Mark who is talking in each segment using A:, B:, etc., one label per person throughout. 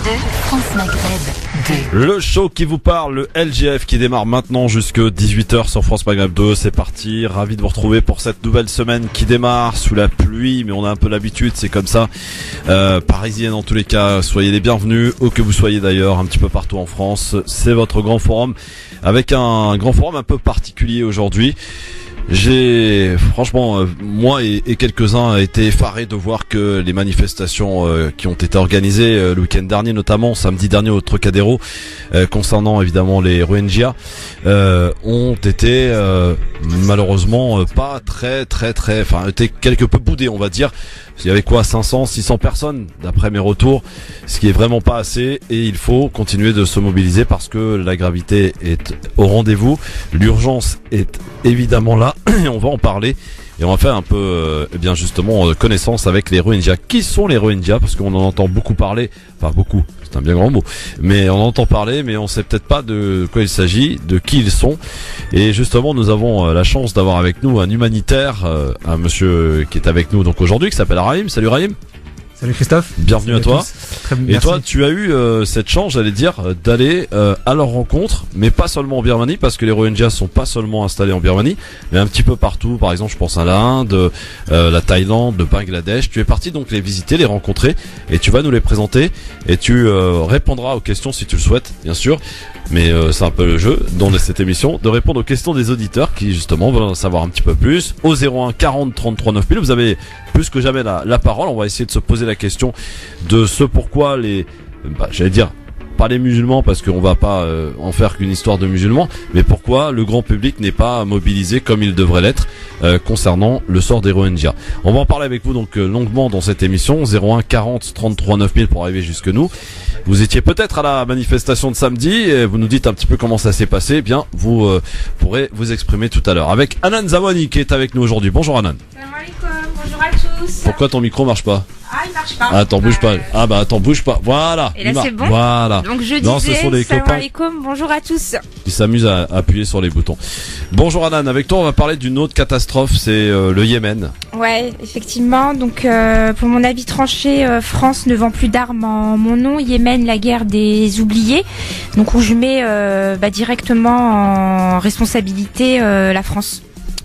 A: France Maghreb 2.
B: Le show qui vous parle, le LGF qui démarre maintenant jusque 18h sur France Maghreb 2. C'est parti, ravi de vous retrouver pour cette nouvelle semaine qui démarre sous la pluie, mais on a un peu l'habitude, c'est comme ça. Parisienne en tous les cas, soyez les bienvenus, où que vous soyez d'ailleurs, un petit peu partout en France. C'est votre grand forum, avec un grand forum un peu particulier aujourd'hui. J'ai franchement moi et quelques-uns été effarés de voir que les manifestations qui ont été organisées le week-end dernier, notamment samedi dernier au Trocadéro, concernant évidemment les Rohingyas, ont été malheureusement pas très, enfin été quelque peu boudés, on va dire. Il y avait quoi, 500, 600 personnes d'après mes retours, ce qui est vraiment pas assez, et il faut continuer de se mobiliser parce que la gravité est au rendez-vous, l'urgence est évidemment là, et on va en parler. Et on va faire un peu, eh bien justement, connaissance avec les Rohingyas. Qui sont les Rohingyas? Parce qu'on en entend beaucoup parler, enfin beaucoup, c'est un bien grand mot, mais on en entend parler, mais on sait peut-être pas de quoi il s'agit, de qui ils sont. Et justement, nous avons la chance d'avoir avec nous un humanitaire, un monsieur qui est avec nous donc aujourd'hui, qui s'appelle Rahim. Salut Rahim.
C: Salut Christophe.
B: Bienvenue à toi.
C: Très bien,
B: et
C: merci.
B: toi, tu as eu cette chance, j'allais dire, d'aller à leur rencontre, mais pas seulement en Birmanie, parce que les Rohingyas sont pas seulement installés en Birmanie, mais un petit peu partout. Par exemple, je pense à l'Inde, la Thaïlande, le Bangladesh. Tu es parti donc les visiter, les rencontrer, et tu vas nous les présenter, et tu répondras aux questions si tu le souhaites, bien sûr. Mais c'est un peu le jeu dans cette émission, de répondre aux questions des auditeurs qui justement veulent en savoir un petit peu plus. Au 01 40 33 9000, vous avez plus que jamais la parole. On va essayer de se poser la question de ce pourquoi j'allais dire pas les musulmans, parce qu'on va pas en faire qu'une histoire de musulmans, mais pourquoi le grand public n'est pas mobilisé comme il devrait l'être concernant le sort des Rohingyas. On va en parler avec vous donc longuement dans cette émission. 01 40 33 9000 pour arriver jusque nous. Vous étiez peut-être à la manifestation de samedi et vous nous dites un petit peu comment ça s'est passé. Eh bien, vous pourrez vous exprimer tout à l'heure avec Anan Zawani qui est avec nous aujourd'hui. Bonjour Anan.
D: Salam alaikum, bonjour à tous.
B: Pourquoi ton micro marche pas?
D: Il marche pas.
B: Attends, bouge pas. Attends, bouge pas. Voilà.
D: Et là, c'est bon.
B: Voilà.
D: Donc je
B: Non, ce
D: disais,
B: sont les
D: salam
B: copains
D: alaikum, bonjour à tous.
B: qui s'amusent à appuyer sur les boutons. Bonjour Anan, avec toi on va parler d'une autre catastrophe, c'est le Yémen.
D: Ouais, effectivement. Donc pour mon avis tranché, France ne vend plus d'armes en mon nom. Yémen, la guerre des oubliés. Donc où je mets directement en responsabilité la France.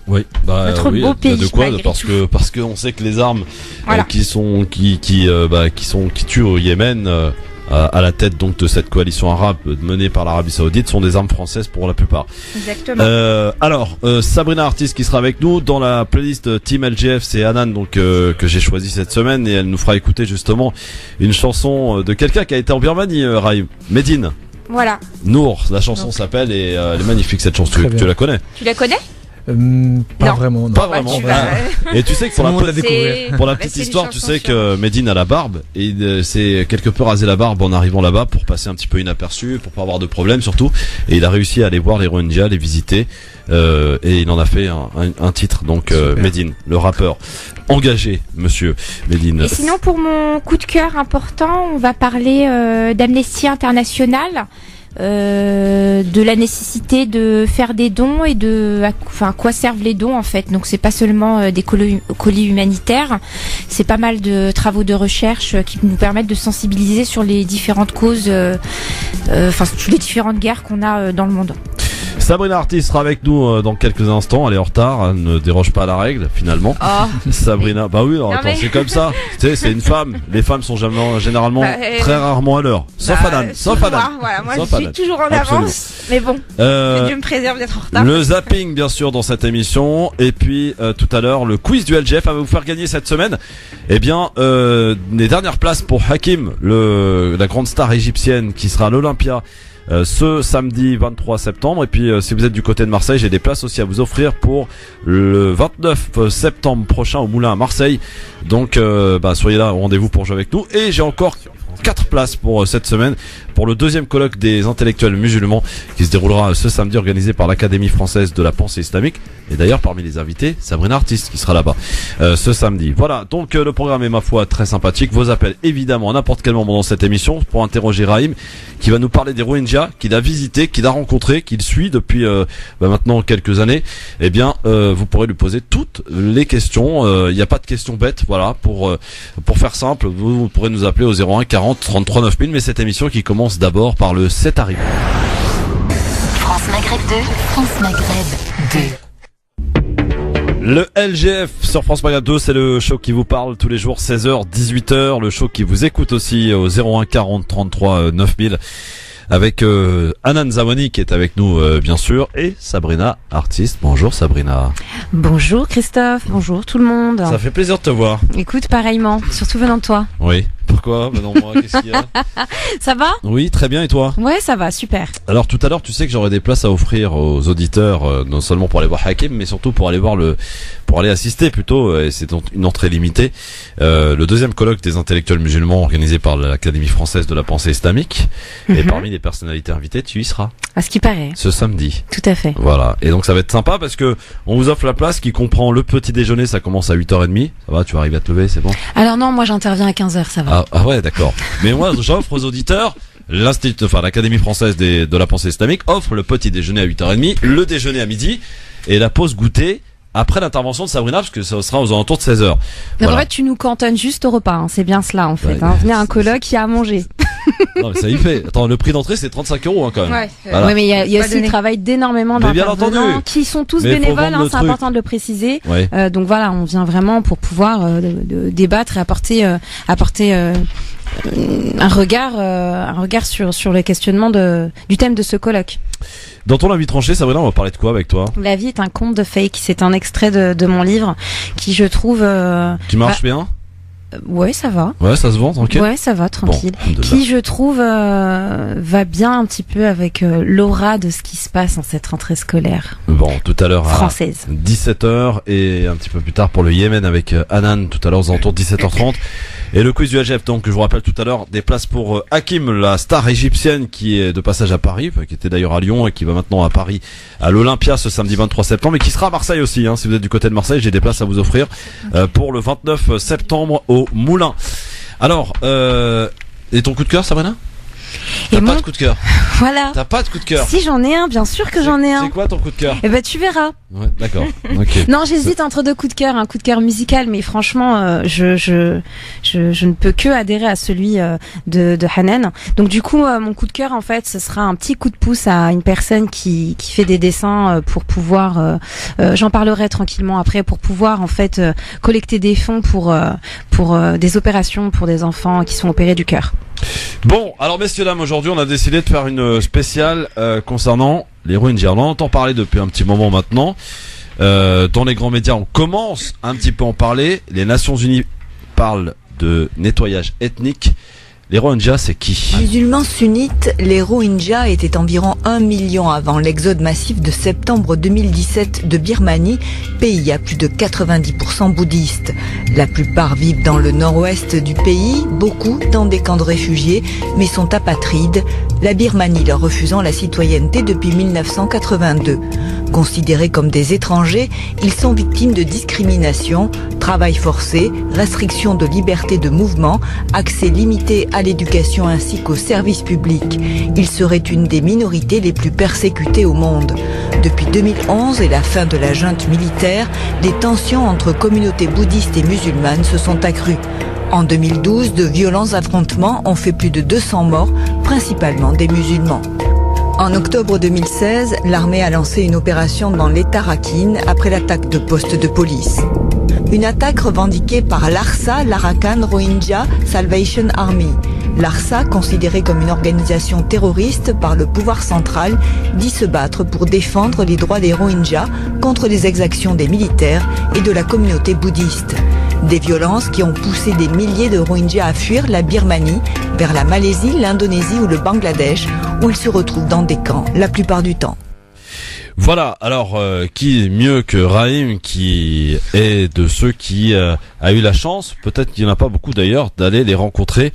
B: Oui,
D: Notre
B: oui,
D: beau pays,
B: de quoi?
D: malgré
B: Parce que on sait que les armes
D: Voilà.
B: qui tuent au Yémen à la tête donc de cette coalition arabe menée par l'Arabie Saoudite sont des armes françaises pour la plupart.
D: Exactement.
B: Alors Sabrina Artis qui sera avec nous dans la playlist Team LGF, c'est Anan donc que j'ai choisi cette semaine, et elle nous fera écouter justement une chanson de quelqu'un qui a été en Birmanie, Rahim, Medine.
D: Voilà.
B: Nour, la chanson
D: Donc.
B: s'appelle, et elle est magnifique cette chanson.
C: Très bien.
B: Tu la connais?
D: Tu la connais?
C: Pas
D: Non.
C: vraiment, non.
B: Pas
D: Bah,
B: vraiment.
D: tu vas-
B: Et tu sais que
C: C'est le moment de la
D: C'est-
C: découvrir.
B: pour la
D: bah,
B: petite
D: c'est les
B: histoire, tu
D: chansons
B: sais
D: sur-
B: que Medine a la barbe, et il s'est quelque peu rasé la barbe en arrivant là-bas pour passer un petit peu inaperçu, pour pas avoir de problème surtout, et il a réussi à aller voir les Rohingyas, les visiter, et il en a fait un titre, donc
C: Super.
B: Medine, le rappeur engagé, monsieur Medine.
D: Et sinon, pour mon coup de cœur important, on va parler d'Amnesty International, de la nécessité de faire des dons et à quoi servent les dons en fait. Donc c'est pas seulement des colis humanitaires, c'est pas mal de travaux de recherche qui nous permettent de sensibiliser sur les différentes causes, sur les différentes guerres qu'on a dans le monde.
B: Sabrina Artis sera avec nous dans quelques instants. Elle est en retard, elle ne déroge pas à la règle finalement.
D: Oh,
B: Sabrina, bah oui, alors,
D: Non,
B: attends,
D: mais-
B: c'est comme ça. Tu sais, c'est une femme. Les femmes sont généralement très rarement à l'heure. Sauf Anan, sauf Anan.
D: Voilà, moi
B: Sauf
D: je suis
B: Anan.
D: toujours en
B: Absolument.
D: avance, mais bon,
B: Euh,
D: que Dieu me préserve d'être en retard.
B: Le zapping bien sûr dans cette émission, et puis tout à l'heure le quiz du LGF va vous faire gagner cette semaine les dernières places pour Hakim, la grande star égyptienne qui sera à l'Olympia ce samedi 23 septembre. Et puis si vous êtes du côté de Marseille, j'ai des places aussi à vous offrir pour le 29 septembre prochain au Moulin à Marseille. Donc soyez là au rendez-vous pour jouer avec nous. Et j'ai encore 4 places pour cette semaine pour le deuxième colloque des intellectuels musulmans qui se déroulera ce samedi, organisé par l'Académie française de la pensée islamique. Et d'ailleurs parmi les invités, Sabrina Artis qui sera là-bas ce samedi. Voilà, donc le programme est ma foi très sympathique. Vos appels évidemment à n'importe quel moment dans cette émission pour interroger Rahim qui va nous parler des Rohingyas, qu'il a visité, qu'il a rencontré, qu'il suit depuis maintenant quelques années. Eh bien vous pourrez lui poser toutes les questions. Il n'y a pas de questions bêtes. Voilà, pour faire simple, vous pourrez nous appeler au 01 40 0140 33 9000. Mais cette émission qui commence d'abord par le 7 arrivé.
A: France Maghreb 2. France Maghreb 2.
B: Le LGF sur France Maghreb 2, c'est le show qui vous parle tous les jours 16h, 18h. Le show qui vous écoute aussi au 0140 33 9000. Avec Hanan Zawani qui est avec nous bien sûr et Sabrina, artiste. Bonjour Sabrina.
C: Bonjour Christophe, bonjour tout le monde.
B: Ça fait plaisir de te voir.
C: Écoute, pareillement, surtout venant de toi.
B: Oui, pourquoi venant moi, qu'est-ce qu'il y a?
C: Ça va?
B: Oui, très bien, et toi?
C: Ouais, ça va, super.
B: Alors tout à l'heure, tu sais que j'aurais des places à offrir aux auditeurs, non seulement pour aller voir Hakim, mais surtout pour aller voir pour aller assister plutôt, et c'est une entrée limitée, le deuxième colloque des intellectuels musulmans organisé par l'Académie française de la pensée islamique. Et parmi les personnalités invitées, tu y seras.
C: À ce qui paraît.
B: Ce samedi.
C: Tout à fait.
B: Voilà. Et donc ça va être sympa parce que on vous offre la place qui comprend le petit déjeuner, ça commence à 8h30. Ça va, tu vas arriver à te lever, c'est bon?
C: Alors non, moi j'interviens à 15h, ça va.
B: Ah ouais, d'accord. Mais moi, j'offre aux auditeurs, l'Académie française de la pensée islamique offre le petit déjeuner à 8h30, le déjeuner à midi et la pause goûter après l'intervention de Sabrina, parce que ça sera aux alentours de 16h.
C: Donc
B: voilà.
C: en fait, tu nous cantonnes juste au repas, hein. C'est bien cela en fait.
B: Ouais,
C: Venez à un colloque, il y a à manger.
B: Non, mais ça y fait. Attends, le prix d'entrée c'est 35 € hein, quand même.
C: Ouais,
B: voilà.
C: Ouais, mais il y a aussi le travail d'énormément
B: Mais bien
C: d'intervenants
B: entendu.
C: qui sont tous
B: Mais faut
C: bénévoles,
B: vendre
C: hein,
B: le
C: c'est
B: truc.
C: important de le préciser.
B: Ouais.
C: Donc voilà, on vient vraiment pour pouvoir débattre et apporter un regard sur le questionnement du thème de ce colloque.
B: Dans ton avis tranché, Sabrina, on va parler de quoi avec toi?
C: La vie est un conte de fake. C'est un extrait de mon livre qui, je trouve,
B: Qui marche bien?
C: Ouais, ça va.
B: Ouais, ça se vend, tranquille.
C: Ouais, ça va, tranquille.
B: Bon, alhamdoulilah.
C: Qui, je trouve, va bien un petit peu avec l'aura de ce qui se passe en cette rentrée scolaire
B: Bon, tout à l'heure à
C: française.
B: 17h et un petit peu plus tard pour le Yémen avec Hanan tout à l'heure aux alentours de 17h30. Et le quiz du LGF, donc je vous rappelle tout à l'heure, des places pour Hakim, la star égyptienne qui est de passage à Paris, qui était d'ailleurs à Lyon et qui va maintenant à Paris à l'Olympia ce samedi 23 septembre et qui sera à Marseille aussi. Hein, si vous êtes du côté de Marseille, j'ai des places à vous offrir pour le 29 septembre au Moulin. Alors, et ton coup de cœur, Sabrina? T'as pas de coup de cœur?
C: Voilà.
B: T'as pas de coup de cœur?
C: Si j'en ai un, bien sûr que j'en ai un.
B: C'est quoi ton coup de cœur?
C: Eh ben tu verras.
B: Ouais, d'accord. Ok.
C: Non, j'hésite entre deux coups de cœur, un coup de cœur musical, mais franchement, je ne peux que adhérer à celui de Hanan. Donc du coup, mon coup de cœur, en fait, ce sera un petit coup de pouce à une personne qui fait des dessins pour pouvoir, j'en parlerai tranquillement après, pour pouvoir en fait collecter des fonds pour des opérations pour des enfants qui sont opérés du cœur.
B: Bon, alors messieurs dames, aujourd'hui on a décidé de faire une spéciale concernant les Rohingyas. On en entend parler depuis un petit moment maintenant. Dans les grands médias, on commence un petit peu à en parler. Les Nations Unies parlent de nettoyage ethnique. Les Rohingyas, c'est qui?
E: Musulmans sunnites, les Rohingyas étaient environ 1 million avant l'exode massif de septembre 2017 de Birmanie, pays à plus de 90% bouddhistes. La plupart vivent dans le nord-ouest du pays, beaucoup dans des camps de réfugiés, mais sont apatrides, la Birmanie leur refusant la citoyenneté depuis 1982. Considérés comme des étrangers, ils sont victimes de discrimination, travail forcé, restriction de liberté de mouvement, accès limité à l'éducation ainsi qu'aux services publics. Ils seraient une des minorités les plus persécutées au monde. Depuis 2011 et la fin de la junte militaire, les tensions entre communautés bouddhistes et musulmanes se sont accrues. En 2012, de violents affrontements ont fait plus de 200 morts, principalement des musulmans. En octobre 2016, l'armée a lancé une opération dans l'État Rakhine après l'attaque de postes de police. Une attaque revendiquée par l'ARSA, l'Arakan Rohingya Salvation Army. L'ARSA, considérée comme une organisation terroriste par le pouvoir central, dit se battre pour défendre les droits des Rohingyas contre les exactions des militaires et de la communauté bouddhiste. Des violences qui ont poussé des milliers de Rohingyas à fuir la Birmanie vers la Malaisie, l'Indonésie ou le Bangladesh, où ils se retrouvent dans des camps la plupart du temps.
B: Voilà, alors qui est mieux que Rahim, qui est de ceux qui a eu la chance, peut-être qu'il n'y en a pas beaucoup d'ailleurs, d'aller les rencontrer.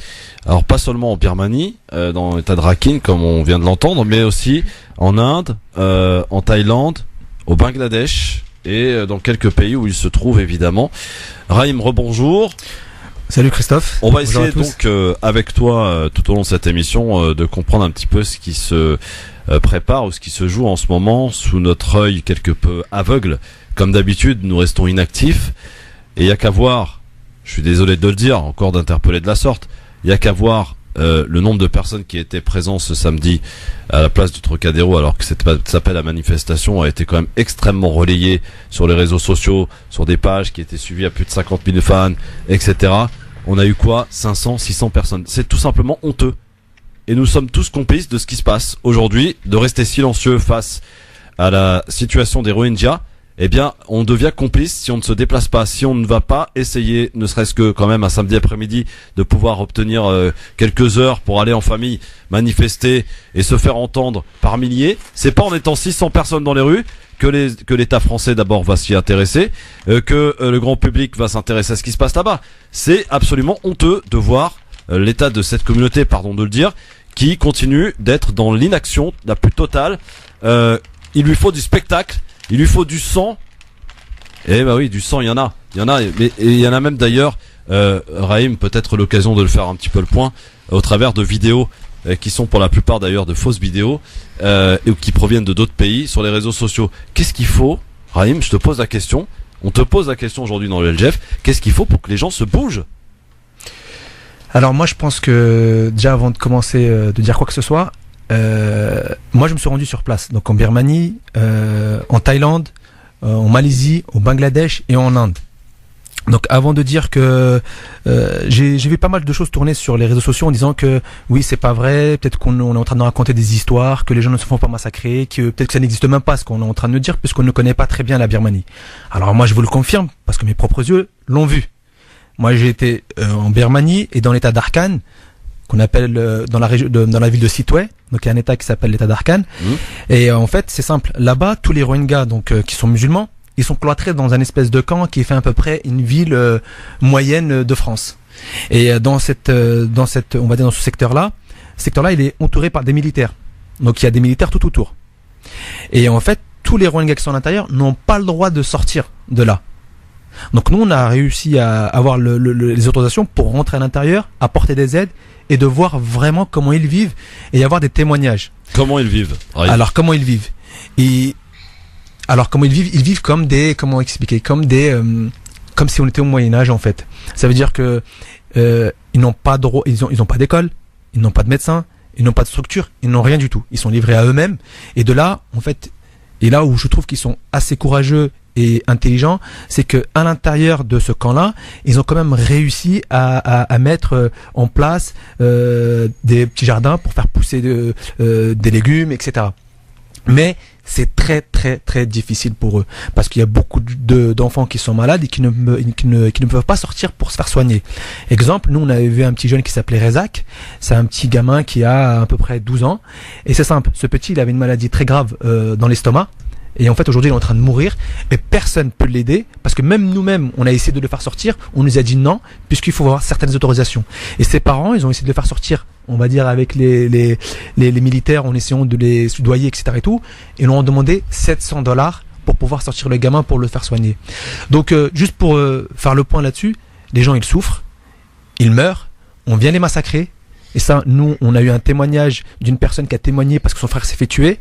B: Alors pas seulement en Birmanie, dans l'état de Rakhine comme on vient de l'entendre, mais aussi en Inde, en Thaïlande, au Bangladesh et dans quelques pays où il se trouve évidemment. Rahim, rebonjour.
F: Salut Christophe.
B: On va essayer donc avec toi tout au long de cette émission de comprendre un petit peu ce qui se prépare ou ce qui se joue en ce moment sous notre œil quelque peu aveugle. Comme d'habitude, nous restons inactifs et il y a qu'à voir, je suis désolé de le dire, encore d'interpeller de la sorte, il y a qu'à voir le nombre de personnes qui étaient présentes ce samedi à la place du Trocadéro, alors que s'appelle la manifestation, a été quand même extrêmement relayée sur les réseaux sociaux, sur des pages qui étaient suivies à plus de 50 000 fans, etc. On a eu quoi? 500, 600 personnes. C'est tout simplement honteux. Et nous sommes tous complices de ce qui se passe aujourd'hui, de rester silencieux face à la situation des Rohingyas. Eh bien, on devient complice si on ne se déplace pas, si on ne va pas essayer, ne serait-ce que quand même un samedi après-midi, de pouvoir obtenir quelques heures pour aller en famille manifester et se faire entendre par milliers. C'est pas en étant 600 personnes dans les rues que l'État français d'abord va s'y intéresser, que le grand public va s'intéresser à ce qui se passe là-bas. C'est absolument honteux de voir l'état de cette communauté, pardon de le dire, qui continue d'être dans l'inaction la plus totale. Il lui faut du spectacle. Il lui faut du sang. Eh bah oui, du sang, il y en a, mais il y en a même d'ailleurs. Raïm, peut-être l'occasion de le faire un petit peu le point au travers de vidéos qui sont pour la plupart d'ailleurs de fausses vidéos et qui proviennent de d'autres pays sur les réseaux sociaux. Qu'est-ce qu'il faut, Raïm? Je te pose la question. On te pose la question aujourd'hui dans le LGF. Qu'est-ce qu'il faut pour que les gens se bougent?
F: Alors moi je pense que déjà avant de commencer de dire quoi que ce soit, moi je me suis rendu sur place, donc en Birmanie, en Thaïlande, en Malaisie, au Bangladesh et en Inde. Donc avant de dire que j'ai vu pas mal de choses tourner sur les réseaux sociaux en disant que oui c'est pas vrai, peut-être qu'on est en train de raconter des histoires, que les gens ne se font pas massacrer, que peut-être que ça n'existe même pas ce qu'on est en train de dire puisqu'on ne connaît pas très bien la Birmanie. Alors moi je vous le confirme parce que mes propres yeux l'ont vu. Moi j'ai été en Birmanie et dans l'état d'Arakan, qu'on appelle dans la ville de Sitwe, donc il y a un état qui s'appelle l'état d'Arakan. Et en fait c'est simple, là-bas tous les Rohingyas donc qui sont musulmans, ils sont cloîtrés dans un espèce de camp qui fait à peu près une ville moyenne de France. Et dans on va dire dans ce secteur-là, il est entouré par des militaires. Donc il y a des militaires tout autour. Et en fait tous les Rohingyas qui sont à l'intérieur n'ont pas le droit de sortir de là. Donc nous on a réussi à avoir les autorisations pour rentrer à l'intérieur, apporter des aides et de voir vraiment comment ils vivent et avoir des témoignages.
B: Comment ils vivent?
F: Alors comment ils vivent? Ils vivent comme des, comment expliquer, comme si on était au Moyen-Âge en fait. Ça veut dire que ils n'ont pas de ils ont pas d'école, ils n'ont pas de médecin, ils n'ont pas de structure, ils n'ont rien du tout. Ils sont livrés à eux-mêmes et de là en fait, et là où je trouve qu'ils sont assez courageux et intelligent, c'est que à l'intérieur de ce camp-là, ils ont quand même réussi à mettre en place des petits jardins pour faire pousser des légumes, etc. Mais c'est très très très difficile pour eux parce qu'il y a beaucoup d'enfants qui sont malades et qui ne peuvent pas sortir pour se faire soigner. Exemple, nous on avait vu un petit jeune qui s'appelait Rezak. C'est un petit gamin qui a à peu près 12 ans et c'est simple. Ce petit, il avait une maladie très grave dans l'estomac. Et en fait aujourd'hui il est en train de mourir et personne peut l'aider parce que même nous-mêmes on a essayé de le faire sortir, on nous a dit non puisqu'il faut avoir certaines autorisations. Et ses parents ils ont essayé de le faire sortir, on va dire avec les militaires en essayant de les soudoyer etc et tout, et ils leur ont demandé $700 pour pouvoir sortir le gamin pour le faire soigner. Donc juste pour faire le point là-dessus, les gens ils souffrent, ils meurent, on vient les massacrer. Et ça, nous, on a eu un témoignage d'une personne qui a témoigné parce que son frère s'est fait tuer.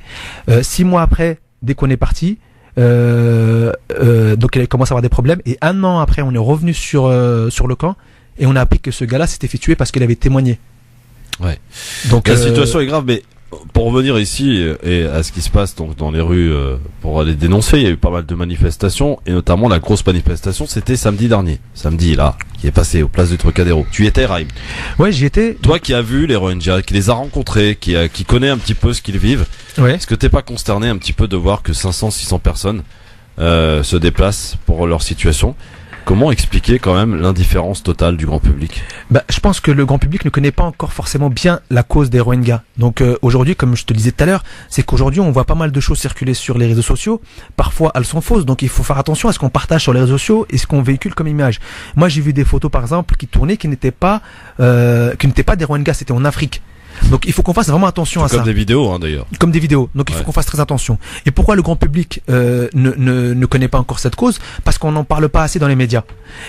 F: 6 mois après, dès qu'on est parti, donc il commence à avoir des problèmes. Et 1 an après, on est revenu sur le camp et on a appris que ce gars-là s'était fait tuer parce qu'il avait témoigné.
B: Ouais.
F: Donc
B: la situation est grave, mais pour revenir ici et à ce qui se passe donc dans les rues pour aller dénoncer, il y a eu pas mal de manifestations et notamment la grosse manifestation, c'était samedi dernier. Samedi là, qui est passé aux places du Trocadéro. Tu y étais, Raïm?
F: Ouais, j'y étais.
B: Toi qui as vu les Rohingyas, qui les a rencontrés, qui connaît un petit peu ce qu'ils vivent.
F: Ouais.
B: Est-ce que t'es pas consterné un petit peu de voir que 500-600 personnes se déplacent pour leur situation? Comment expliquer quand même l'indifférence totale du grand public?
F: Je pense que le grand public ne connaît pas encore forcément bien la cause des Rohingyas. Donc aujourd'hui, comme je te le disais tout à l'heure, c'est qu'aujourd'hui on voit pas mal de choses circuler sur les réseaux sociaux. Parfois elles sont fausses, donc il faut faire attention à ce qu'on partage sur les réseaux sociaux et ce qu'on véhicule comme image. Moi j'ai vu des photos par exemple qui tournaient qui n'étaient pas des Rohingyas, c'était en Afrique. Donc il faut qu'on fasse vraiment attention à ça.
B: Comme des vidéos hein, d'ailleurs.
F: Comme des vidéos. Donc il faut qu'on fasse très attention. Et pourquoi le grand public ne connaît pas encore cette cause? Parce qu'on n'en parle pas assez dans les médias.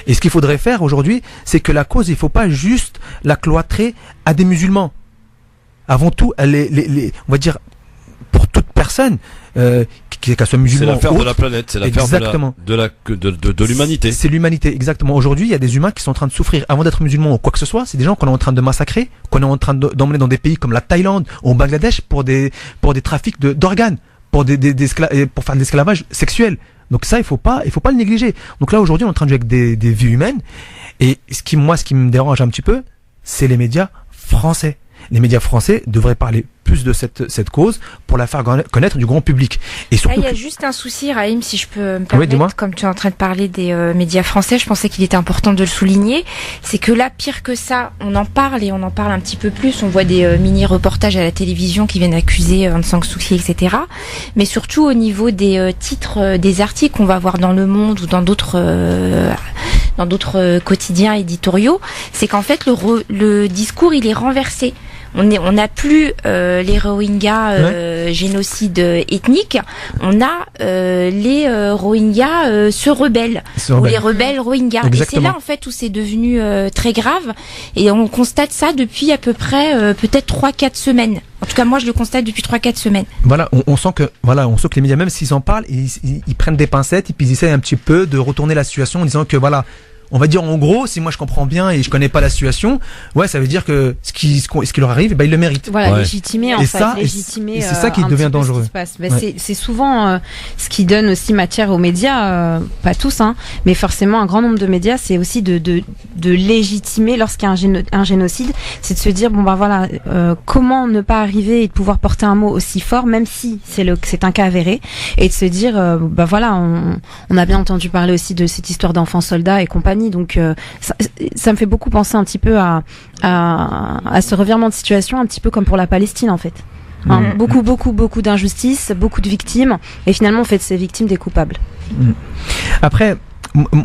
F: Et ce qu'il faudrait faire aujourd'hui, c'est que la cause, il faut pas juste la cloîtrer à des musulmans. Avant tout, on va dire pour toute personne personne, qu'elle soit
B: C'est
F: musulmane
B: l'affaire
F: ou
B: de
F: autre.
B: la planète, c'est l'affaire
F: Exactement.
B: de l'humanité.
F: C'est l'humanité, exactement. Aujourd'hui, il y a des humains qui sont en train de souffrir avant d'être musulmans ou quoi que ce soit. C'est des gens qu'on est en train de massacrer, qu'on est en train d'emmener dans des pays comme la Thaïlande ou au Bangladesh pour des trafics d'organes, pour pour faire de l'esclavage sexuel. Donc ça, il faut pas le négliger. Donc là, aujourd'hui, on est en train de jouer avec des vies humaines. Et ce qui me dérange un petit peu, c'est les médias français. Les médias français devraient parler plus de cette cause pour la faire connaître du grand public. Et
D: Là,
F: surtout,
D: il y a juste un souci, Raïm, si je peux me
F: Oui, dis-moi.
D: permettre, comme tu es en train de parler des médias français, je pensais qu'il était important de le souligner, c'est que là, pire que ça, on en parle et on en parle un petit peu plus, on voit des mini-reportages à la télévision qui viennent accuser Aung San Suu Kyi, etc. Mais surtout au niveau des titres des articles qu'on va voir dans Le Monde ou dans d'autres quotidiens éditoriaux, c'est qu'en fait, le discours, il est renversé. On n'a plus les Rohingyas génocide ethnique, on a les Rohingyas se rebellent ou les rebelles Rohingyas. Et c'est là en fait où c'est devenu très grave et on constate ça depuis à peu près peut-être 3-4 semaines. En tout cas moi je le constate depuis 3-4 semaines.
F: Voilà, on sent que les médias, même s'ils en parlent, ils prennent des pincettes et puis ils essayent un petit peu de retourner la situation en disant que voilà, on va dire en gros, si moi je comprends bien et je connais pas la situation, ouais, ça veut dire que ce qui leur arrive, bah, ils le méritent.
C: Voilà, légitimer en
F: et
C: fait,
F: ça,
C: légitimer.
F: Et c'est ça qui devient dangereux.
C: Ce qui se passe. Bah, c'est souvent ce qui donne aussi matière aux médias, pas tous, hein, mais forcément un grand nombre de médias, c'est aussi de légitimer lorsqu'il y a un génocide, c'est de se dire bon bah voilà, comment ne pas arriver et de pouvoir porter un mot aussi fort, même si c'est un cas avéré, et de se dire bah voilà, on a bien entendu parler aussi de cette histoire d'enfants soldats et compagnie. Donc ça me fait beaucoup penser un petit peu à ce revirement de situation, un petit peu comme pour la Palestine en fait. Hein, beaucoup d'injustices, beaucoup de victimes, et finalement on fait de ces victimes des coupables.
F: Après,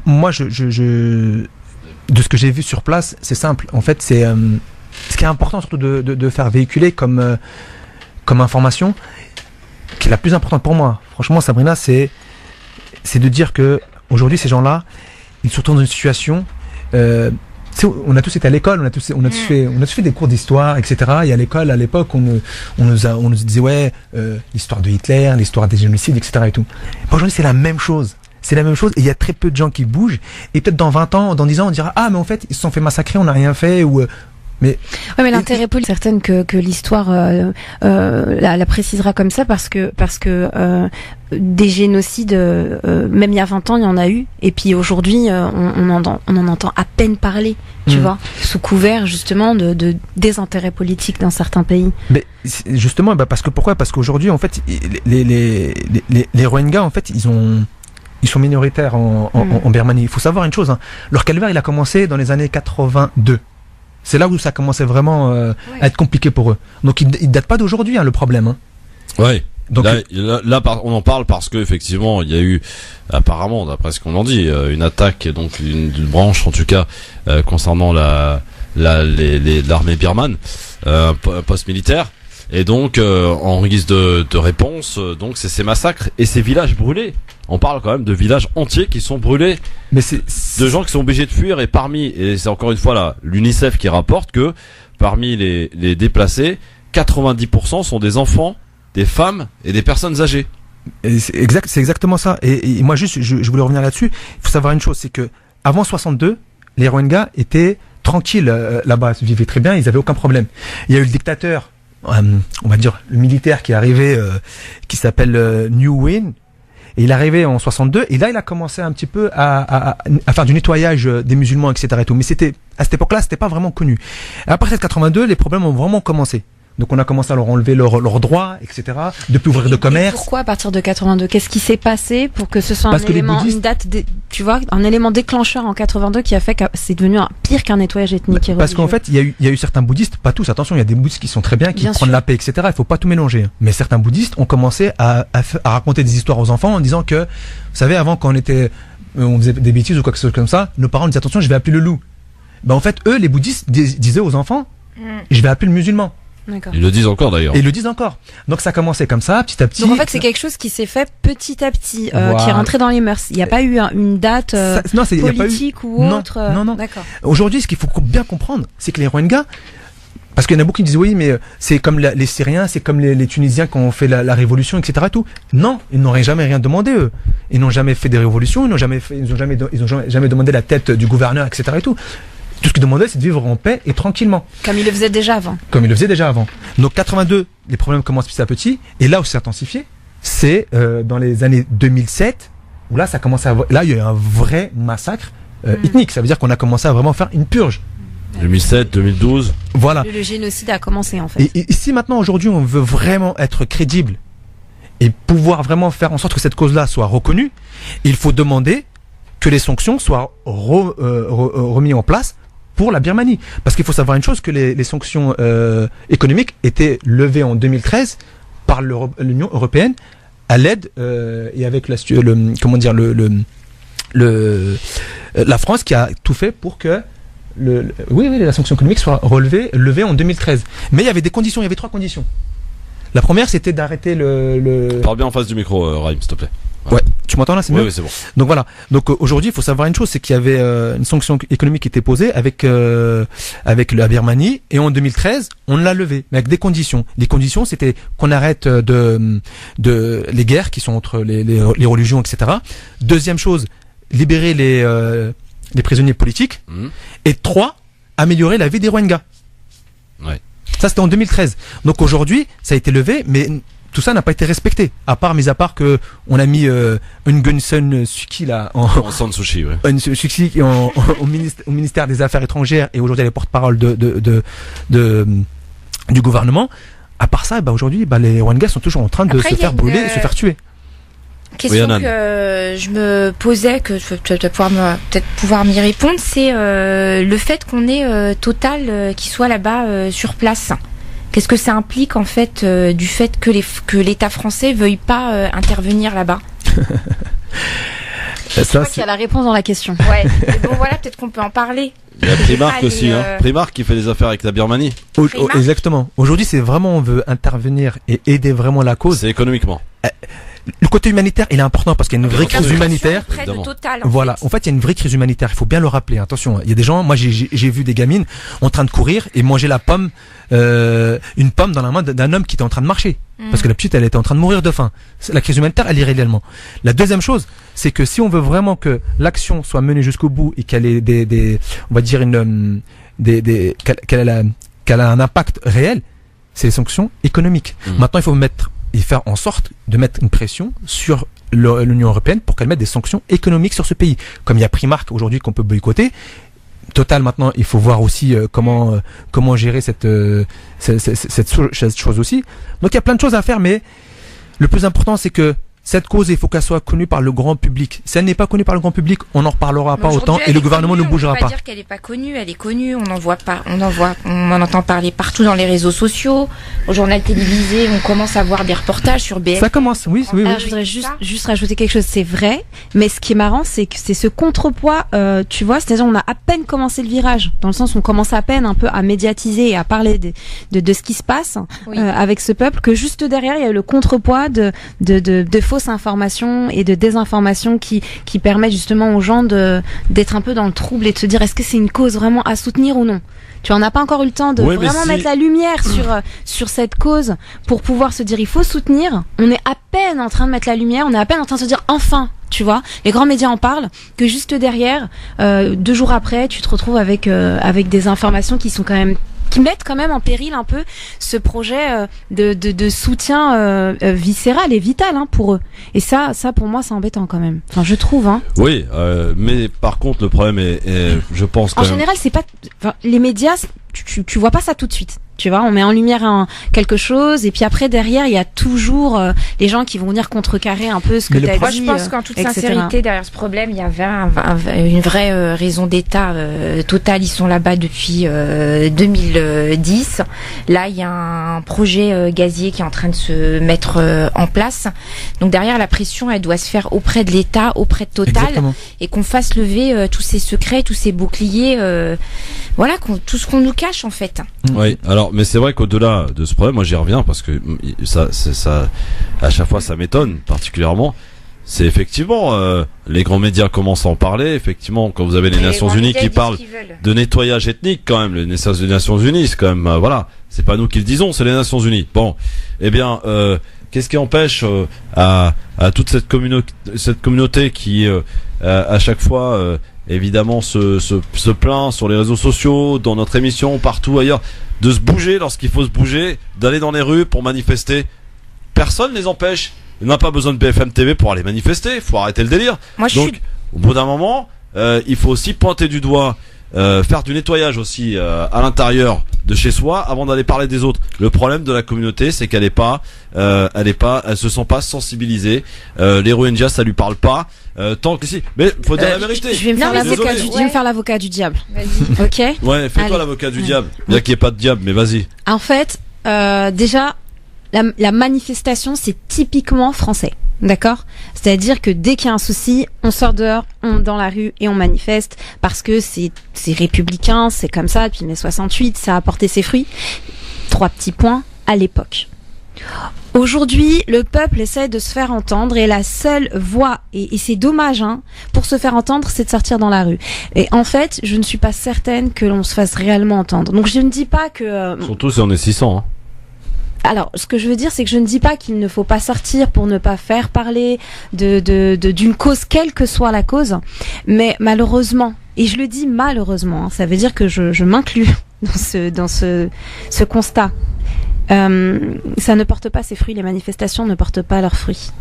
F: moi de ce que j'ai vu sur place, c'est simple. En fait, c'est ce qui est important surtout de faire véhiculer comme information, qui est la plus importante pour moi. Franchement, Sabrina, c'est de dire que aujourd'hui ces gens-là, ils se retrouvent dans une situation. On a tous été à l'école, on a tous fait des cours d'histoire, etc. Et à l'école, à l'époque, on nous disait ouais, l'histoire de Hitler, l'histoire des génocides, etc. Et tout. Aujourd'hui, c'est la même chose. C'est la même chose. Et il y a très peu de gens qui bougent. Et peut-être dans 20 ans, dans 10 ans, on dira ah mais en fait ils se sont fait massacrer, on n'a rien fait ou mais
C: l'intérêt politique, certaine que l'histoire la précisera comme ça parce que des génocides, même il y a 20 ans, il y en a eu, et puis aujourd'hui, on en entend à peine parler, tu vois, sous couvert justement de désintérêt politique dans certains pays.
F: Mais justement, pourquoi ? Parce qu'aujourd'hui, en fait, les Rohingyas, en fait, ils sont minoritaires en Birmanie. Il faut savoir une chose, hein, leur calvaire, il a commencé dans les années 82. C'est là où ça commençait vraiment à être compliqué pour eux. Donc il date pas d'aujourd'hui, hein, le problème. Hein.
B: Ouais.
F: Donc
B: là, on en parle parce que effectivement, il y a eu apparemment, d'après ce qu'on en dit, une attaque donc d'une branche en tout cas concernant l'armée birmane, un poste militaire. Et donc en guise de réponse, donc c'est ces massacres et ces villages brûlés. On parle quand même de villages entiers qui sont brûlés,
F: mais
B: de gens qui sont obligés de fuir, et c'est encore une fois là l'UNICEF qui rapporte que parmi les déplacés, 90% sont des enfants, des femmes et des personnes âgées.
F: Et c'est exactement ça. Et moi juste, je voulais revenir là-dessus. Il faut savoir une chose, c'est que avant 62, les Rohingyas étaient tranquilles là-bas, ils vivaient très bien, ils avaient aucun problème. Il y a eu le dictateur, on va dire le militaire qui est arrivé, qui s'appelle New Win. Et il est arrivé en 62, et là il a commencé un petit peu à faire du nettoyage des musulmans, etc. Et tout. Mais à cette époque-là, c'était pas vraiment connu. Et après 82, les problèmes ont vraiment commencé. Donc on a commencé à leur enlever leurs droits, etc. De plus ouvrir de commerce.
C: Pourquoi à partir de 82 ? Qu'est-ce qui s'est passé pour que ce soit
F: Parce
C: un élément, une date, tu vois, un élément déclencheur en 82 qui a fait que c'est devenu pire qu'un nettoyage ethnique et religieux.
F: Parce qu'en fait, il y a eu certains bouddhistes, pas tous, attention, il y a des bouddhistes qui sont très bien, qui prennent la paix, etc. Il faut pas tout mélanger. Mais certains bouddhistes ont commencé à raconter des histoires aux enfants en disant que, vous savez, avant quand on faisait des bêtises ou quoi que ce soit comme ça, nos parents disaient attention, je vais appeler le loup. Ben en fait, eux, les bouddhistes disaient aux enfants, je vais appeler le musulman.
C: D'accord.
B: Ils le disent encore d'ailleurs.
F: Et ils le disent encore. Donc ça a commencé comme ça, petit à petit.
C: Donc en fait c'est quelque chose qui s'est fait petit à petit, voilà. Qui est rentré dans les mœurs. Il n'y a pas eu une date politique ou autre.
F: Non.
C: D'accord.
F: Aujourd'hui, ce qu'il faut bien comprendre, c'est que les Rohingyas, Parce qu'il y en a beaucoup qui disent oui, mais c'est comme les Syriens, c'est comme les Tunisiens qui ont fait la révolution, etc. Et tout. Non, ils n'auraient jamais rien demandé eux. Ils n'ont jamais fait des révolutions, ils n'ont jamais demandé la tête du gouverneur, etc. Et tout. Tout ce qu'ils demandaient, c'est de vivre en paix et tranquillement.
C: Comme ils le faisaient déjà avant.
F: Donc 82, les problèmes commencent petit à petit. Et là où c'est intensifié, c'est dans les années 2007, où là ça commence là il y a eu un vrai massacre ethnique. Ça veut dire qu'on a commencé à vraiment faire une purge.
B: 2007, 2012.
F: Voilà.
C: Le génocide a commencé en fait.
F: Et si maintenant aujourd'hui on veut vraiment être crédible et pouvoir vraiment faire en sorte que cette cause-là soit reconnue, il faut demander que les sanctions soient remises en place pour la Birmanie. Parce qu'il faut savoir une chose, que les sanctions économiques étaient levées en 2013 par l'Union européenne à l'aide et avec la France qui a tout fait pour que la sanction économique soit levée en 2013. Mais il y avait des conditions, il y avait 3 conditions. La première, c'était d'arrêter
B: Parle bien en face du micro, Raïm, s'il te plaît.
F: Ouais, tu m'entends là, c'est mieux.
B: Oui, c'est bon.
F: Donc voilà. Donc aujourd'hui, il faut savoir une chose, c'est qu'il y avait une sanction économique qui était posée avec la Birmanie, et en 2013, on l'a levée, mais avec des conditions. Les conditions, c'était qu'on arrête les guerres qui sont entre les religions, etc. Deuxième chose, libérer les prisonniers politiques. Et 3, améliorer la vie des Rohingyas.
B: Ouais.
F: Ça, c'était en 2013. Donc aujourd'hui, ça a été levé, mais tout ça n'a pas été respecté. Mis à part que on a mis Aung San Suu Kyi là
B: En San Suu Kyi, ouais.
F: Aung San Suu Kyi au ministère des Affaires étrangères, et aujourd'hui elle est porte-parole du gouvernement. À part ça, aujourd'hui, les Rohingyas sont toujours en train de
D: Après,
F: se faire brûler et se faire tuer.
D: Question
B: oui,
D: que je me posais, que tu vas peut-être pouvoir m'y répondre, c'est le fait qu'on ait Total qui soit là-bas sur place. Qu'est-ce que ça implique en fait du fait que l'État français veuille pas intervenir là-bas?
C: Je crois qu'il y a la réponse dans la question.
D: Ouais. Et bon voilà, peut-être qu'on peut en parler.
B: Il y a Primark aussi, Primark qui fait des affaires avec la Birmanie.
F: Exactement. Aujourd'hui, c'est vraiment, on veut intervenir et aider vraiment la cause.
B: C'est économiquement.
F: Le côté humanitaire, il est important parce qu'il y a une vraie crise humanitaire.
D: Voilà.
F: En fait, il y a une vraie crise humanitaire. Il faut bien le rappeler. Attention, il y a des gens. Moi, j'ai vu des gamines en train de courir et manger une pomme dans la main d'un homme qui était en train de marcher. Parce que la petite, elle était en train de mourir de faim. La crise humanitaire, elle est réellement. La deuxième chose, c'est que si on veut vraiment que l'action soit menée jusqu'au bout et qu'elle ait on va dire qu'elle a un impact réel, c'est les sanctions économiques. Maintenant, il faut faire en sorte de mettre une pression sur l'Union européenne pour qu'elle mette des sanctions économiques sur ce pays. Comme il y a Primark aujourd'hui qu'on peut boycotter, Total maintenant, il faut voir aussi comment gérer cette chose aussi. Donc il y a plein de choses à faire, mais le plus important, c'est que cette cause, il faut qu'elle soit connue par le grand public. Si elle n'est pas connue par le grand public, on n'en reparlera pas autant et le gouvernement ne bougera pas.
D: On ne peut pas dire qu'elle n'est pas connue, elle est connue, on en entend parler partout dans les réseaux sociaux, au journal télévisé, on commence à voir des reportages sur BFM.
F: Ça commence, oui.
C: Alors, je voudrais juste rajouter quelque chose, c'est vrai, mais ce qui est marrant, c'est que c'est ce contrepoids, tu vois, c'est-à-dire on a à peine commencé le virage, dans le sens où on commence à peine un peu à médiatiser et à parler de ce qui se passe avec ce peuple, que juste derrière, il y a le contrepoids de fausses informations et de désinformations qui permettent justement aux gens d'être un peu dans le trouble et de se dire est-ce que c'est une cause vraiment à soutenir ou non. Tu vois, on n'a pas encore eu le temps de vraiment mettre la lumière sur cette cause pour pouvoir se dire il faut soutenir. On est à peine en train de mettre la lumière, on est à peine en train de se dire enfin, tu vois, les grands médias en parlent, que juste derrière, 2 jours après, tu te retrouves avec des informations qui mettent quand même en péril un peu ce projet de soutien viscéral et vital pour eux. Et ça pour moi c'est embêtant quand même. Enfin je trouve
B: Oui, mais par contre le problème est je pense quand
C: en général c'est pas les médias tu vois pas ça tout de suite. Tu vois, on met en lumière quelque chose et puis après derrière il y a toujours les gens qui vont venir contrecarrer un peu ce que tu as dit.
D: Moi je pense qu'en toute sincérité derrière ce problème il y avait une vraie raison d'État. Total, ils sont là-bas depuis 2010. Là il y a un projet gazier qui est en train de se mettre en place. Donc derrière la pression elle doit se faire auprès de l'État, auprès de Total. Exactement. Et qu'on fasse lever tous ces secrets, tous ces boucliers, tout ce qu'on nous cache en fait.
B: Oui, alors mais c'est vrai qu'au-delà de ce problème, moi j'y reviens parce que ça à chaque fois ça m'étonne particulièrement. c'est effectivement les grands médias commencent à en parler. Effectivement, quand vous avez les Nations Unies qui parlent de nettoyage ethnique, quand même, les Nations Unies, c'est quand même voilà, c'est pas nous qui le disons, c'est les Nations Unies. Bon, eh bien, qu'est-ce qui empêche à toute cette communauté qui à chaque fois évidemment se plaint sur les réseaux sociaux, dans notre émission, partout ailleurs, de se bouger lorsqu'il faut se bouger, d'aller dans les rues pour manifester. Personne les empêche. Il n'a pas besoin de BFM TV pour aller manifester. Il faut arrêter le délire. Donc, au bout d'un moment, il faut aussi pointer du doigt, faire du nettoyage aussi à l'intérieur de chez soi avant d'aller parler des autres. Le problème de la communauté, c'est qu'elle elle se sent pas sensibilisée. Les Rohingyas, ça lui parle pas. Tant que si, mais faut dire la vérité.
C: Je vais me faire l'avocat du diable.
D: Vas-y.
C: Ok.
B: Ouais, fais-toi l'avocat du diable. Bien qu'il n'y ait pas de diable, mais vas-y.
C: En fait, déjà. La manifestation, c'est typiquement français, d'accord ? C'est-à-dire que dès qu'il y a un souci, on sort dehors, dans la rue et on manifeste parce que c'est républicain, c'est comme ça. Depuis mai 68, ça a porté ses fruits. 3 petits points à l'époque. Aujourd'hui, le peuple essaie de se faire entendre et la seule voie, et c'est dommage, hein, pour se faire entendre, c'est de sortir dans la rue. Et en fait, je ne suis pas certaine que l'on se fasse réellement entendre. Donc je ne dis pas que...
B: Surtout si on est 600, hein.
C: Alors, ce que je veux dire, c'est que je ne dis pas qu'il ne faut pas sortir pour ne pas faire parler d'une cause, quelle que soit la cause. Mais malheureusement, et je le dis malheureusement, hein, ça veut dire que je m'inclus dans ce constat. Ça ne porte pas ses fruits, les manifestations ne portent pas leurs fruits.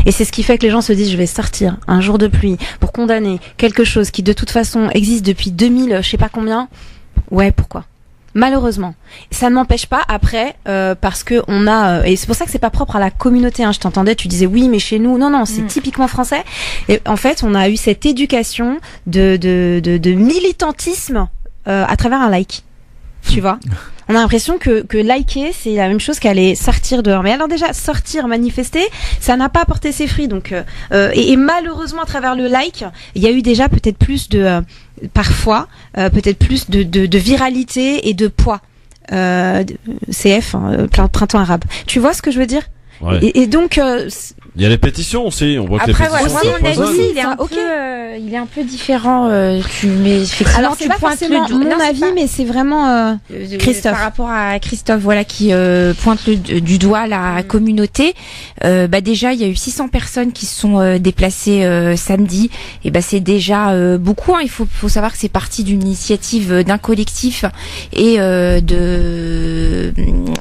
C: Et c'est ce qui fait que les gens se disent, je vais sortir un jour de pluie pour condamner quelque chose qui de toute façon existe depuis 2000, je sais pas combien. Ouais, pourquoi ? Malheureusement, ça ne m'empêche pas après parce que on a et c'est pour ça que c'est pas propre à la communauté. Hein, je t'entendais, tu disais oui, mais chez nous, non, c'est typiquement français. Et en fait, on a eu cette éducation de militantisme à travers un like. Tu vois, on a l'impression que liker c'est la même chose qu'aller sortir dehors. Mais alors déjà sortir, manifester, ça n'a pas porté ses fruits. Donc et malheureusement à travers le like, il y a eu déjà peut-être plus de parfois peut-être plus de viralité et de poids. CF, printemps arabe. Tu vois ce que je veux dire ?
B: Ouais.
C: Et donc
B: il y a les pétitions aussi, on voit que
D: après,
B: les pétitions
D: moi, mon
B: ça
D: avis, il est un peu différent. Mais effectivement,
C: alors c'est pas forcément mon avis, mais c'est vraiment Christophe.
D: Par rapport à Christophe, voilà, qui pointe du doigt la communauté. Déjà, il y a eu 600 personnes qui se sont déplacées samedi. Et c'est déjà beaucoup. Hein. Il faut savoir que c'est parti d'une initiative d'un collectif et de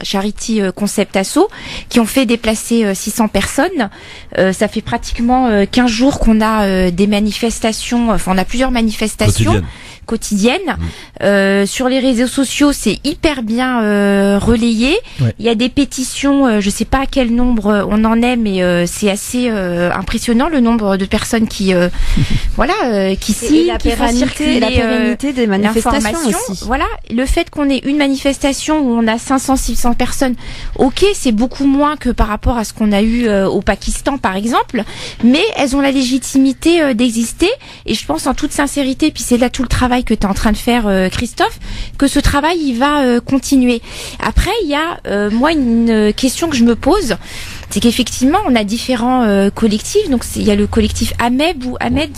D: Charity Concept Asso qui ont fait déplacer 600 personnes. Ça fait pratiquement 15 jours qu'on a des manifestations, enfin on a plusieurs manifestations quotidiennes. Sur les réseaux sociaux, c'est hyper bien relayé. Ouais. Il y a des pétitions, je sais pas à quel nombre on en est, mais c'est assez impressionnant le nombre de personnes qui qui signent, qui font circuler
C: la pérennité des manifestations aussi.
D: Voilà, le fait qu'on ait une manifestation où on a 500-600 personnes, ok, c'est beaucoup moins que par rapport à ce qu'on a eu au Pakistan par exemple, mais elles ont la légitimité d'exister et je pense en toute sincérité, puis c'est là tout le travail que tu es en train de faire Christophe, que ce travail il va continuer. Après il y a moi une question que je me pose, c'est qu'effectivement on a différents collectifs, donc il y a le collectif AMEB ou Ahmed.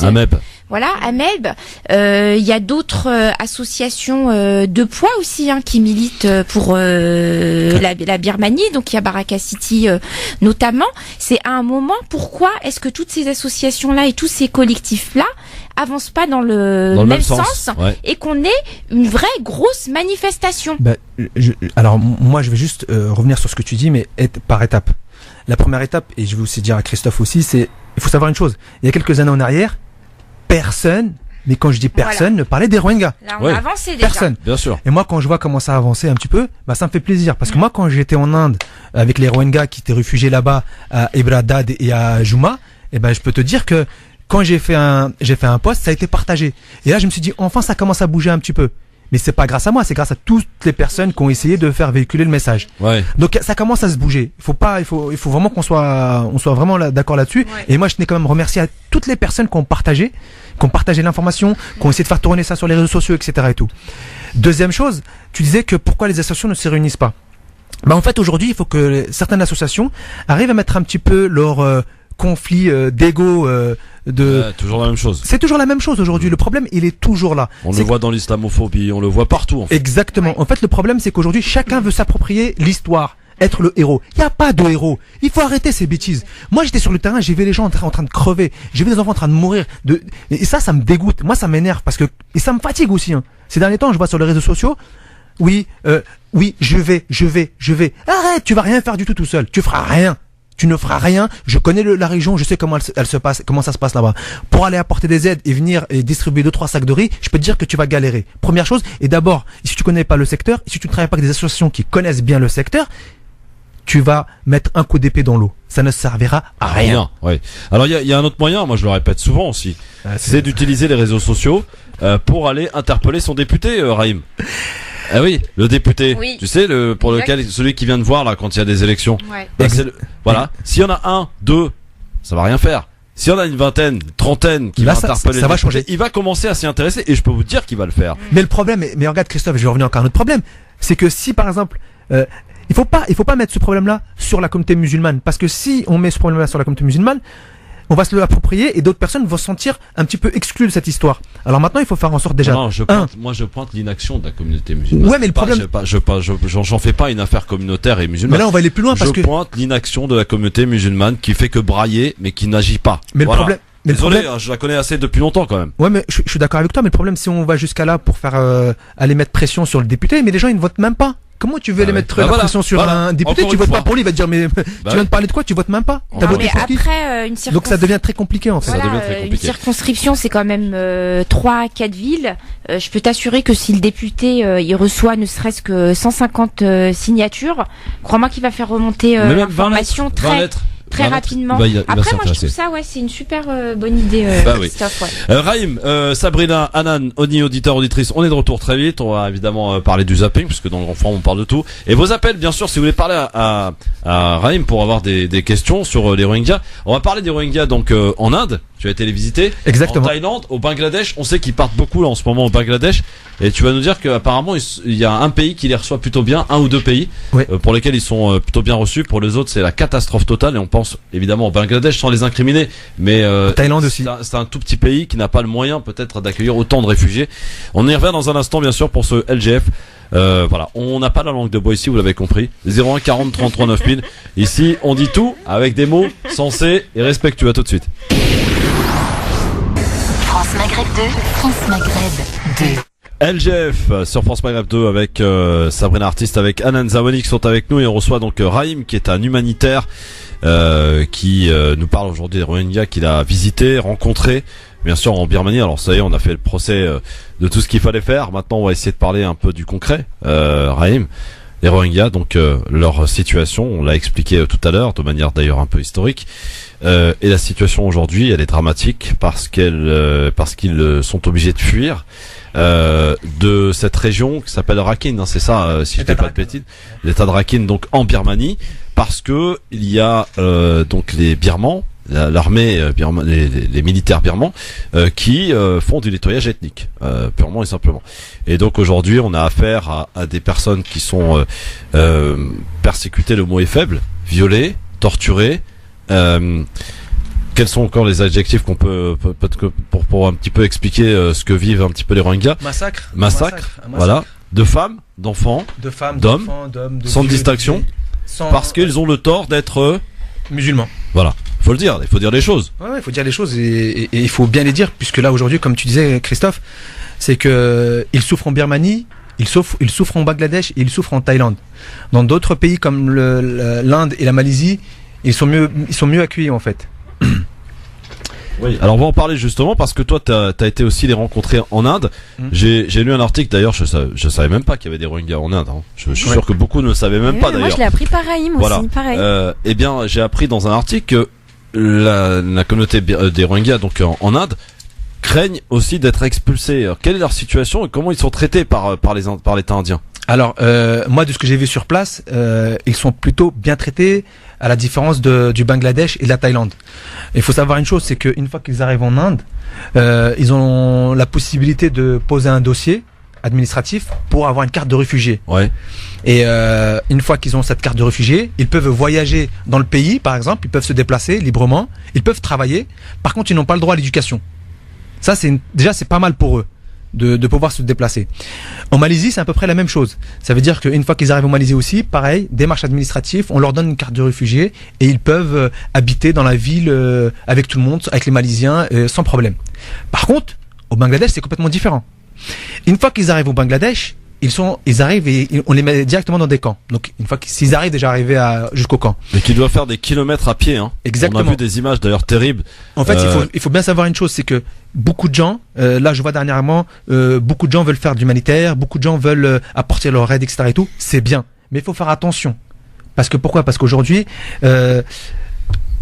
D: Voilà, AMEB. Il y a d'autres associations de poids aussi qui militent pour la Birmanie. Donc il y a Baraka City notamment. C'est à un moment, pourquoi est-ce que toutes ces associations-là et tous ces collectifs-là avancent pas dans le même sens et qu'on ait une vraie grosse manifestation?
F: Alors moi je vais juste revenir sur ce que tu dis, mais par étapes. La première étape, et je vais aussi dire à Christophe aussi, c'est il faut savoir une chose. Il y a quelques années en arrière, personne, mais quand je dis personne, ne parlait des Rohingyas.
D: Là, on a avancé déjà.
F: Personne.
B: Bien sûr.
F: Et moi, quand je vois comment ça a avancé un petit peu, ça me fait plaisir. Parce que moi, quand j'étais en Inde, avec les Rohingyas qui étaient réfugiés là-bas, à Ebradad et à Juma, je peux te dire que quand j'ai fait un post, ça a été partagé. Et là, je me suis dit, enfin, ça commence à bouger un petit peu. Mais c'est pas grâce à moi, c'est grâce à toutes les personnes qui ont essayé de faire véhiculer le message. Ouais. Donc ça commence à se bouger. Il faut vraiment qu'on soit vraiment d'accord là-dessus. Ouais. Et moi je tenais quand même remercier à toutes les personnes qui ont partagé l'information, qui ont essayé de faire tourner ça sur les réseaux sociaux, etc. et tout. Deuxième chose, tu disais que pourquoi les associations ne se réunissent pas. En fait aujourd'hui il faut que certaines associations arrivent à mettre un petit peu leur conflit d'ego,
B: toujours la même chose.
F: c'est toujours la même chose aujourd'hui. Le problème, il est toujours là.
B: On le voit dans l'islamophobie, on le voit partout en fait.
F: Exactement. En fait, le problème, c'est qu'aujourd'hui, chacun veut s'approprier l'histoire, être le héros. Il n'y a pas de héros. Il faut arrêter ces bêtises. Moi, j'étais sur le terrain, j'ai vu les gens en train de crever. J'ai vu des enfants en train de mourir. Et ça me dégoûte. Moi, ça m'énerve parce que, et ça me fatigue aussi, hein. Ces derniers temps, je vois sur les réseaux sociaux, oui, je vais. Arrête, tu vas rien faire du tout seul. Tu feras rien. Tu ne feras rien. Je connais la région, je sais comment elle se passe, comment ça se passe là-bas. Pour aller apporter des aides et venir et distribuer 2-3 sacs de riz, je peux te dire que tu vas galérer. Première chose. Et d'abord, si tu connais pas le secteur, si tu ne travailles pas avec des associations qui connaissent bien le secteur, tu vas mettre un coup d'épée dans l'eau. Ça ne servira à rien.
B: Ouais. Alors il y a un autre moyen, moi je le répète souvent aussi, c'est d'utiliser les réseaux sociaux pour aller interpeller son député, Raïm. Ah oui, le député. Oui. Tu sais, celui qui vient de voir là quand il y a des élections.
D: Ouais.
B: Voilà. S'il y en a 1, 2, ça va rien faire. S'il y en a une vingtaine, trentaine qui va interpeller,
F: ça va changer.
B: Il va commencer à s'y intéresser et je peux vous dire qu'il va le faire.
F: Mais le problème, mais regarde Christophe, je vais revenir encore à un autre problème, c'est que si par exemple, il faut pas mettre ce problème-là sur la communauté musulmane, parce que si on met ce problème-là sur la communauté musulmane, on va se l'approprier et d'autres personnes vont se sentir un petit peu exclues de cette histoire. Alors maintenant, il faut faire en sorte déjà.
B: Non, je pointe l'inaction de la communauté musulmane.
F: Ouais, mais le problème,
B: j'en fais pas une affaire communautaire et musulmane.
F: Mais là, on va aller plus loin parce que
B: je pointe l'inaction de la communauté musulmane qui fait que brailler, mais qui n'agit pas.
F: Mais
B: voilà.
F: le problème. Mais
B: désolé, je la connais assez depuis longtemps quand même.
F: Ouais, mais je suis d'accord avec toi, mais le problème, si on va jusqu'à là pour faire aller mettre pression sur le député, mais les gens ils ne votent même pas. Comment tu veux les mettre la pression sur un député? Tu votes pas pour lui, il va te dire mais tu viens de parler de quoi? Tu votes même pas?
D: T'as voté pour qui? Après,
F: donc ça devient très compliqué en fait.
D: Voilà,
B: ça devient très compliqué.
D: Une circonscription, c'est quand même 3-4 villes. Je peux t'assurer que si le député il reçoit ne serait-ce que 150 signatures, crois-moi qu'il va faire remonter l'information très rapidement. Après, moi, je trouve ça, c'est une super bonne idée, Christophe, ouais.
B: Raïm, Sabrina, Anan, Oni, auditeur, auditrice, on est de retour très vite. On va évidemment parler du zapping, puisque dans le grand forum, on parle de tout. Et vos appels, bien sûr, si vous voulez parler à Raïm pour avoir des questions sur les Rohingyas. On va parler des Rohingyas, donc, en Inde. Tu as été les visiter.
F: Exactement.
B: En Thaïlande, au Bangladesh. On sait qu'ils partent beaucoup, là, en ce moment, au Bangladesh. Et tu vas nous dire qu'apparemment, il y a un pays qui les reçoit plutôt bien, un ou deux pays, pour lesquels ils sont plutôt bien reçus. Pour les autres, c'est la catastrophe totale. Et on pense évidemment au Bangladesh sans les incriminer, mais
F: Thaïlande aussi.
B: C'est un tout petit pays qui n'a pas le moyen peut-être d'accueillir autant de réfugiés. On y revient dans un instant, bien sûr, pour ce LGF. Voilà, on n'a pas la langue de bois ici, vous l'avez compris. 01 40 33 9000. Ici, on dit tout avec des mots sensés et respectueux. À tout de suite.
A: France Maghreb 2, France Maghreb 2.
B: LGF sur France Maghreb 2 avec Sabrina Artiste, avec Anan Zawani qui sont avec nous, et on reçoit donc Raïm qui est un humanitaire qui nous parle aujourd'hui des Rohingyas qu'il a visité, rencontré, bien sûr en Birmanie. Alors ça y est, on a fait le procès de tout ce qu'il fallait faire. Maintenant on va essayer de parler un peu du concret. Raïm, les Rohingyas, donc leur situation, on l'a expliqué tout à l'heure de manière d'ailleurs un peu historique. Et la situation aujourd'hui, elle est dramatique parce qu'ils sont obligés de fuir de cette région qui s'appelle Rakhine, hein, c'est ça, si je dis pas de bêtises, l'état de Rakhine, donc en Birmanie, parce que il y a donc les Birmans, l'armée birmane, les militaires birmans qui font du nettoyage ethnique, purement et simplement. Et donc aujourd'hui, on a affaire à des personnes qui sont persécutées, le mot est faible, violées, torturées. Quels sont encore les adjectifs qu'on peut pour un petit peu expliquer ce que vivent un petit peu les Rohingyas? Massacre. Voilà, de femmes, d'enfants, d'hommes, sans distinction, parce qu'ils ont le tort d'être
F: musulmans.
B: Voilà, faut le dire, il faut dire les choses.
F: Ouais, il faut dire les choses et il faut bien les dire, puisque là aujourd'hui, comme tu disais Christophe, c'est que ils souffrent en Birmanie, ils souffrent en Bangladesh et ils souffrent en Thaïlande. Dans d'autres pays comme l'Inde et la Malaisie, ils sont mieux accueillis en fait.
B: Oui, alors on va en parler justement parce que toi t'as été aussi les rencontrer en Inde. J'ai lu un article d'ailleurs, je savais même pas qu'il y avait des Rohingyas en Inde, hein. Je suis sûr que beaucoup ne savaient même pas d'ailleurs.
C: Moi je l'ai appris pareil, aussi, pareil.
B: Eh bien j'ai appris dans un article que la communauté des Rohingyas donc en Inde craignent aussi d'être expulsés. Alors, quelle est leur situation et comment ils sont traités par l'État indien?
F: Alors moi de ce que j'ai vu sur place, ils sont plutôt bien traités, à la différence du Bangladesh et de la Thaïlande. Il faut savoir une chose, c'est qu'une fois qu'ils arrivent en Inde, ils ont la possibilité de poser un dossier administratif pour avoir une carte de réfugié.
B: Ouais.
F: Et une fois qu'ils ont cette carte de réfugié, ils peuvent voyager dans le pays, par exemple, ils peuvent se déplacer librement, ils peuvent travailler. Par contre, ils n'ont pas le droit à l'éducation. Ça, déjà, c'est pas mal pour eux de pouvoir se déplacer. En Malaisie, c'est à peu près la même chose. Ça veut dire qu'une fois qu'ils arrivent en Malaisie aussi, pareil, démarche administrative, on leur donne une carte de réfugié et ils peuvent habiter dans la ville avec tout le monde, avec les Malaisiens, sans problème. Par contre, au Bangladesh, c'est complètement différent. Une fois qu'ils arrivent au Bangladesh, ils arrivent et on les met directement dans des camps. Donc une fois s'ils arrivent déjà arrivés jusqu'au camp.
B: Mais qu'ils doivent faire des kilomètres à pied, hein.
F: Exactement.
B: On a vu des images d'ailleurs terribles.
F: En fait, il faut bien savoir une chose, c'est que beaucoup de gens, là je vois dernièrement, beaucoup de gens veulent faire de l'humanitaire, beaucoup de gens veulent apporter leur aide, etc. et tout. C'est bien, mais il faut faire attention. Parce que pourquoi ? Parce qu'aujourd'hui,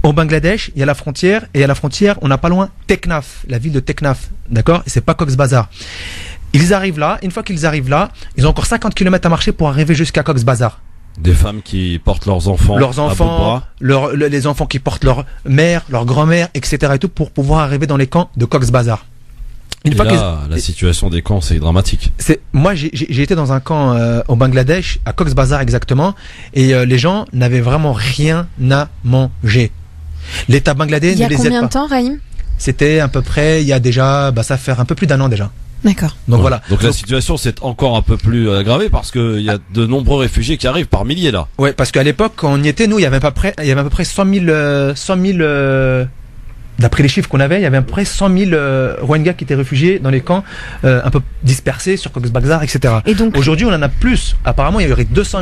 F: au Bangladesh, il y a la frontière, et à la frontière, on n'a pas loin Teknaf, la ville de Teknaf, d'accord ? Et c'est pas Cox's Bazar. Ils arrivent là, une fois qu'ils arrivent là, ils ont encore 50 km à marcher pour arriver jusqu'à Cox's Bazar.
B: Des femmes qui portent leurs enfants, à bout de bras.
F: Les enfants qui portent leur mère, leur grand-mère, etc. et tout, pour pouvoir arriver dans les camps de Cox's Bazar.
B: La situation des camps, c'est dramatique.
F: Moi, j'ai été dans un camp au Bangladesh, à Cox's Bazar exactement, et les gens n'avaient vraiment rien à manger. L'État bangladais ne les aide pas.
C: Il y a combien de temps, Raïm ?
F: C'était à peu près, il y a déjà, ça fait un peu plus d'1 an déjà.
C: D'accord.
F: Donc voilà.
B: Donc la situation s'est encore un peu plus aggravée parce que il y a de nombreux réfugiés qui arrivent par milliers là.
F: Ouais, parce qu'à l'époque, quand on y était, nous, il y avait à peu près 100 000, d'après les chiffres qu'on avait, il y avait à peu près 100 000 Rohingyas qui étaient réfugiés dans les camps, un peu dispersés sur Cox's Bazar, etc. Et donc, aujourd'hui, on en a plus. Apparemment, il y aurait 200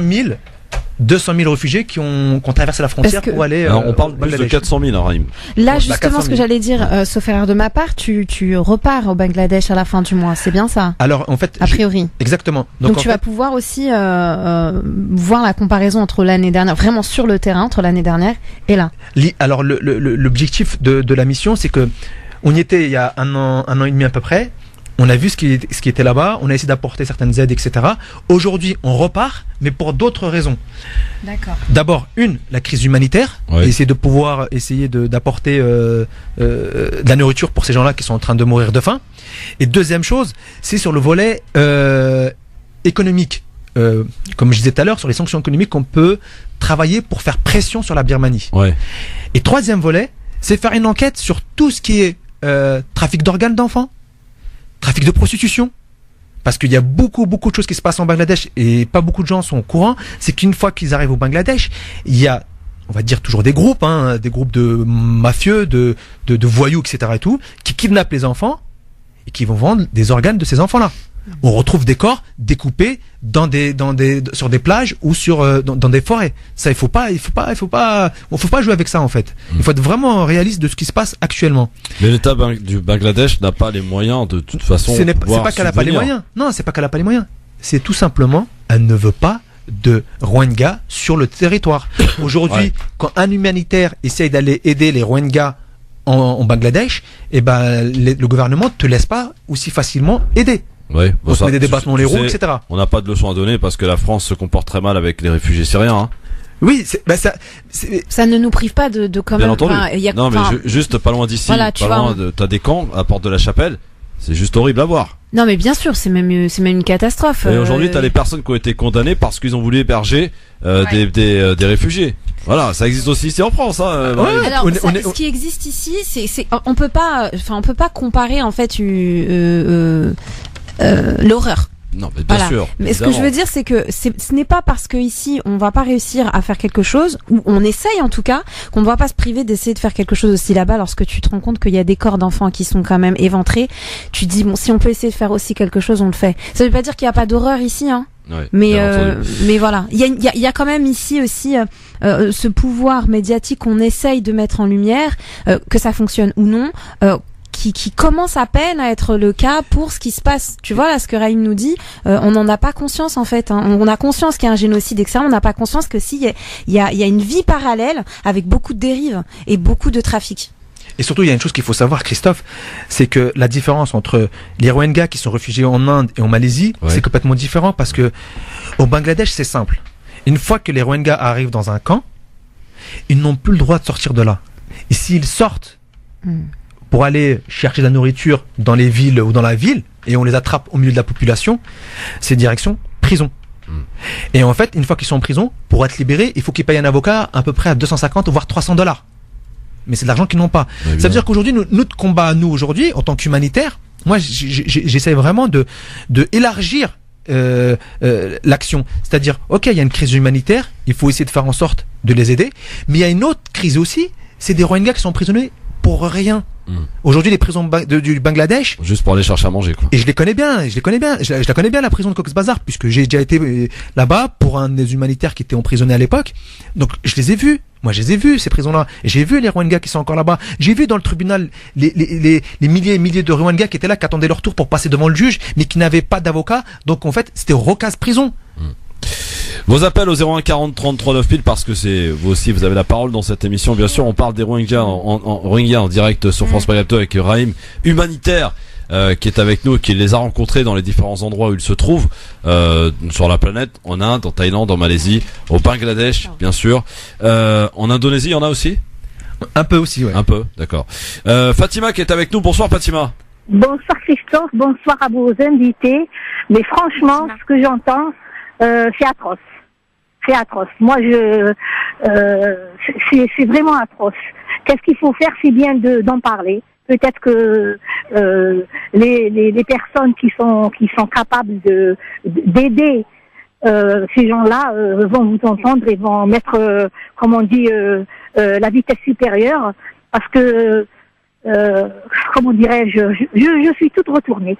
F: 000 réfugiés qui ont traversé la frontière pour aller.
B: Alors, on parle plus de 400 000, hein, Raïm.
C: Là, justement, ce que j'allais dire, sauf erreur de ma part, tu repars au Bangladesh à la fin du mois, c'est bien ça ?
F: Alors, en fait,
C: a priori.
F: Exactement.
C: Donc tu vas pouvoir aussi voir la comparaison entre l'année dernière, vraiment sur le terrain, entre l'année dernière et là.
F: Alors, l'objectif de la mission, c'est que on y était il y a un an et demi à peu près. On a vu ce qui était là-bas, on a essayé d'apporter certaines aides, etc. Aujourd'hui, on repart, mais pour d'autres raisons.
C: D'accord.
F: D'abord, la crise humanitaire, essayer d'apporter de la nourriture pour ces gens-là qui sont en train de mourir de faim. Et deuxième chose, c'est sur le volet économique. Comme je disais tout à l'heure, sur les sanctions économiques, on peut travailler pour faire pression sur la Birmanie.
B: Ouais.
F: Et troisième volet, c'est faire une enquête sur tout ce qui est trafic d'organes d'enfants, trafic de prostitution, parce qu'il y a beaucoup de choses qui se passent en Bangladesh et pas beaucoup de gens sont au courant. C'est qu'une fois qu'ils arrivent au Bangladesh, il y a, on va dire toujours des groupes de mafieux, de voyous, etc. et tout, qui kidnappent les enfants et qui vont vendre des organes de ces enfants-là. On retrouve des corps découpés sur des plages ou dans des forêts. Ça, il faut pas jouer avec ça en fait. Il faut être vraiment réaliste de ce qui se passe actuellement.
B: Mais l'État du Bangladesh n'a pas les moyens de toute façon.
F: C'est pas qu'elle n'a pas les moyens. Non, c'est pas qu'elle n'a pas les moyens. C'est tout simplement, elle ne veut pas de Rohingyas sur le territoire. Aujourd'hui, quand un humanitaire essaye d'aller aider les Rohingyas en Bangladesh, le gouvernement te laisse pas aussi facilement aider.
B: Ouais,
F: on se met des débattements les roues, etc.
B: On n'a pas de leçons à donner parce que la France se comporte très mal avec les réfugiés syriens. Hein.
F: Oui,
C: ça ne nous prive pas de quand même.
B: Bien entendu. Non, mais juste pas loin d'ici,
C: voilà,
B: t'as des camps à Porte de la Chapelle. C'est juste horrible à voir.
C: Non, mais bien sûr, c'est même une catastrophe.
B: Et aujourd'hui, t'as des personnes qui ont été condamnées parce qu'ils ont voulu héberger des réfugiés. Voilà, ça existe aussi ici en France. Hein,
C: alors, ce qui existe ici, on peut pas comparer en fait l'horreur.
B: Non, mais bien sûr.
C: Mais ce que je veux dire, c'est que ce n'est pas parce que ici on va pas réussir à faire quelque chose, ou on essaye en tout cas, qu'on ne doit pas se priver d'essayer de faire quelque chose aussi là-bas. Lorsque tu te rends compte qu'il y a des corps d'enfants qui sont quand même éventrés, tu te dis bon, si on peut essayer de faire aussi quelque chose, on le fait. Ça veut pas dire qu'il n'y a pas d'horreur ici, hein.
B: Ouais,
C: mais voilà, il y a quand même ici aussi ce pouvoir médiatique qu'on essaye de mettre en lumière, que ça fonctionne ou non. Qui commence à peine à être le cas pour ce qui se passe. Tu vois, là, ce que Raïm nous dit, on n'en a pas conscience, en fait. Hein. On a conscience qu'il y a un génocide, etc. On n'a pas conscience que il y a une vie parallèle avec beaucoup de dérives et beaucoup de trafic.
F: Et surtout, il y a une chose qu'il faut savoir, Christophe, c'est que la différence entre les Rohingyas qui sont réfugiés en Inde et en Malaisie, c'est complètement différent parce que au Bangladesh, c'est simple. Une fois que les Rohingyas arrivent dans un camp, ils n'ont plus le droit de sortir de là. Et s'ils sortent, pour aller chercher de la nourriture dans les villes ou dans la ville, et on les attrape au milieu de la population, c'est direction prison. Et en fait, une fois qu'ils sont en prison, pour être libérés, il faut qu'ils payent un avocat à peu près à 250 voire $300. Mais c'est de l'argent qu'ils n'ont pas. Ça veut dire qu'aujourd'hui, notre combat à nous aujourd'hui, en tant qu'humanitaire, moi, j'essaie vraiment de élargir l'action. C'est-à-dire, ok, il y a une crise humanitaire, il faut essayer de faire en sorte de les aider, mais il y a une autre crise aussi, c'est des Rohingyas qui sont emprisonnés pour rien. Aujourd'hui, les prisons du Bangladesh,
B: juste pour aller chercher à manger, quoi.
F: et je la connais bien, la prison de Cox's Bazar, puisque j'ai déjà été là-bas pour un des humanitaires qui était emprisonné à l'époque. Donc, je les ai vus. Moi, je les ai vus, ces prisons-là. Et j'ai vu les Rohingyas qui sont encore là-bas. J'ai vu dans le tribunal les milliers et milliers de Rohingyas qui étaient là, qui attendaient leur tour pour passer devant le juge, mais qui n'avaient pas d'avocat. Donc, en fait, c'était Rocas prison.
B: Vos appels au 01 40 33 9000 parce que c'est vous aussi vous avez la parole dans cette émission. Bien sûr, on parle des Rohingyas en direct sur France Maghreb 2 avec Raïm, humanitaire qui est avec nous et qui les a rencontrés dans les différents endroits où ils se trouvent sur la planète, en Inde, en Thaïlande, en Malaisie, au Bangladesh, bien sûr. En Indonésie, il y en a aussi?
F: Un peu aussi, ouais.
B: Un peu, d'accord. Fatima qui est avec nous. Bonsoir Fatima.
G: Bonsoir Christophe, bonsoir à vos invités. Mais franchement, ce que j'entends, c'est atroce. C'est atroce. Moi, c'est vraiment atroce. Qu'est-ce qu'il faut faire? C'est bien d'en parler. Peut-être que les personnes qui sont capables d'aider ces gens-là vont vous entendre et vont mettre, comme on dit, la vitesse supérieure, parce que comment dirais-je, je suis toute retournée.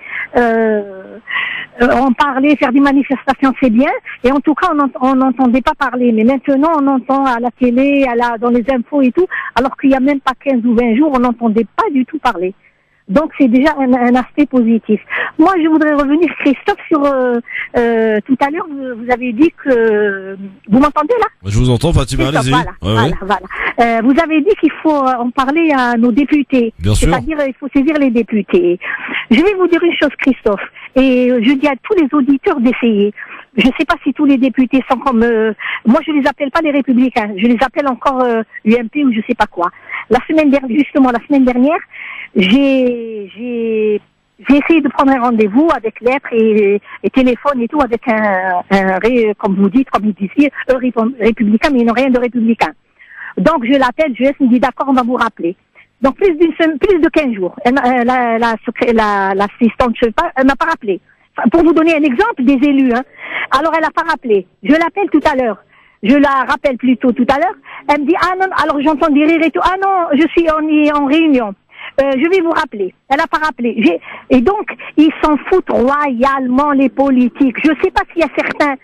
G: En parler, faire des manifestations, c'est bien. Et en tout cas, on n'entendait pas parler. Mais maintenant, on entend à la télé, dans les infos et tout, alors qu'il n'y a même pas 15 ou 20 jours, on n'entendait pas du tout parler. Donc, c'est déjà un aspect positif. Moi, je voudrais revenir, Christophe, sur tout à l'heure, vous avez dit que... Vous m'entendez, là?
B: Je vous entends, Fatima, allez-y.
G: Voilà. Vous avez dit qu'il faut en parler à nos députés.
B: Bien sûr.
G: C'est-à-dire, il faut saisir les députés. Je vais vous dire une chose, Christophe, et je dis à tous les auditeurs d'essayer. Je ne sais pas si tous les députés sont comme... moi, je les appelle pas les Républicains. Je les appelle encore UMP ou je sais pas quoi. La semaine dernière, j'ai essayé de prendre un rendez-vous avec lettres et téléphone et tout avec comme vous dites, comme vous disiez, un républicain, mais ils n'ont rien de républicain. Donc je l'appelle, il me dit d'accord, on va vous rappeler. Donc plus de 15 jours. L'assistante, je sais pas, elle m'a pas rappelé. Enfin, pour vous donner un exemple des élus, hein. Alors elle a pas rappelé. Je l'appelle tout à l'heure. Je la rappelle plutôt tout à l'heure. Elle me dit ah non, alors j'entends des rires et tout. Ah non, on est en réunion. Je vais vous rappeler. Elle a pas rappelé. Et donc, ils s'en foutent royalement, les politiques. Je sais pas s'il y a certains,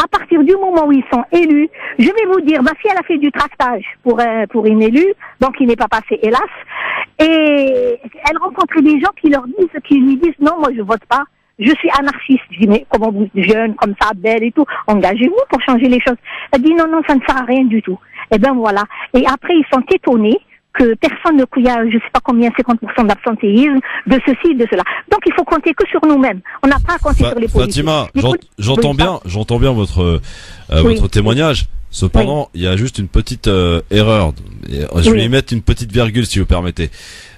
G: à partir du moment où ils sont élus, je vais vous dire, ma fille, elle a fait du tractage pour une élue, donc il n'est pas passé, hélas. Et elle rencontrait des gens qui lui disent, non, moi je vote pas. Je suis anarchiste. Je dis, mais comment vous, jeune, comme ça, belle et tout, engagez-vous pour changer les choses. Elle dit, non, ça ne sert à rien du tout. Et ben voilà. Et après, ils sont étonnés que personne ne, il y a, je sais pas combien, 50% d'absentéisme, de ceci, de cela. Donc, il faut compter que sur nous-mêmes. On n'a pas à compter sur les politiques.
B: Fatima, j'entends bien votre témoignage. Cependant, il y a juste une petite erreur. Je vais y mettre une petite virgule, si vous permettez.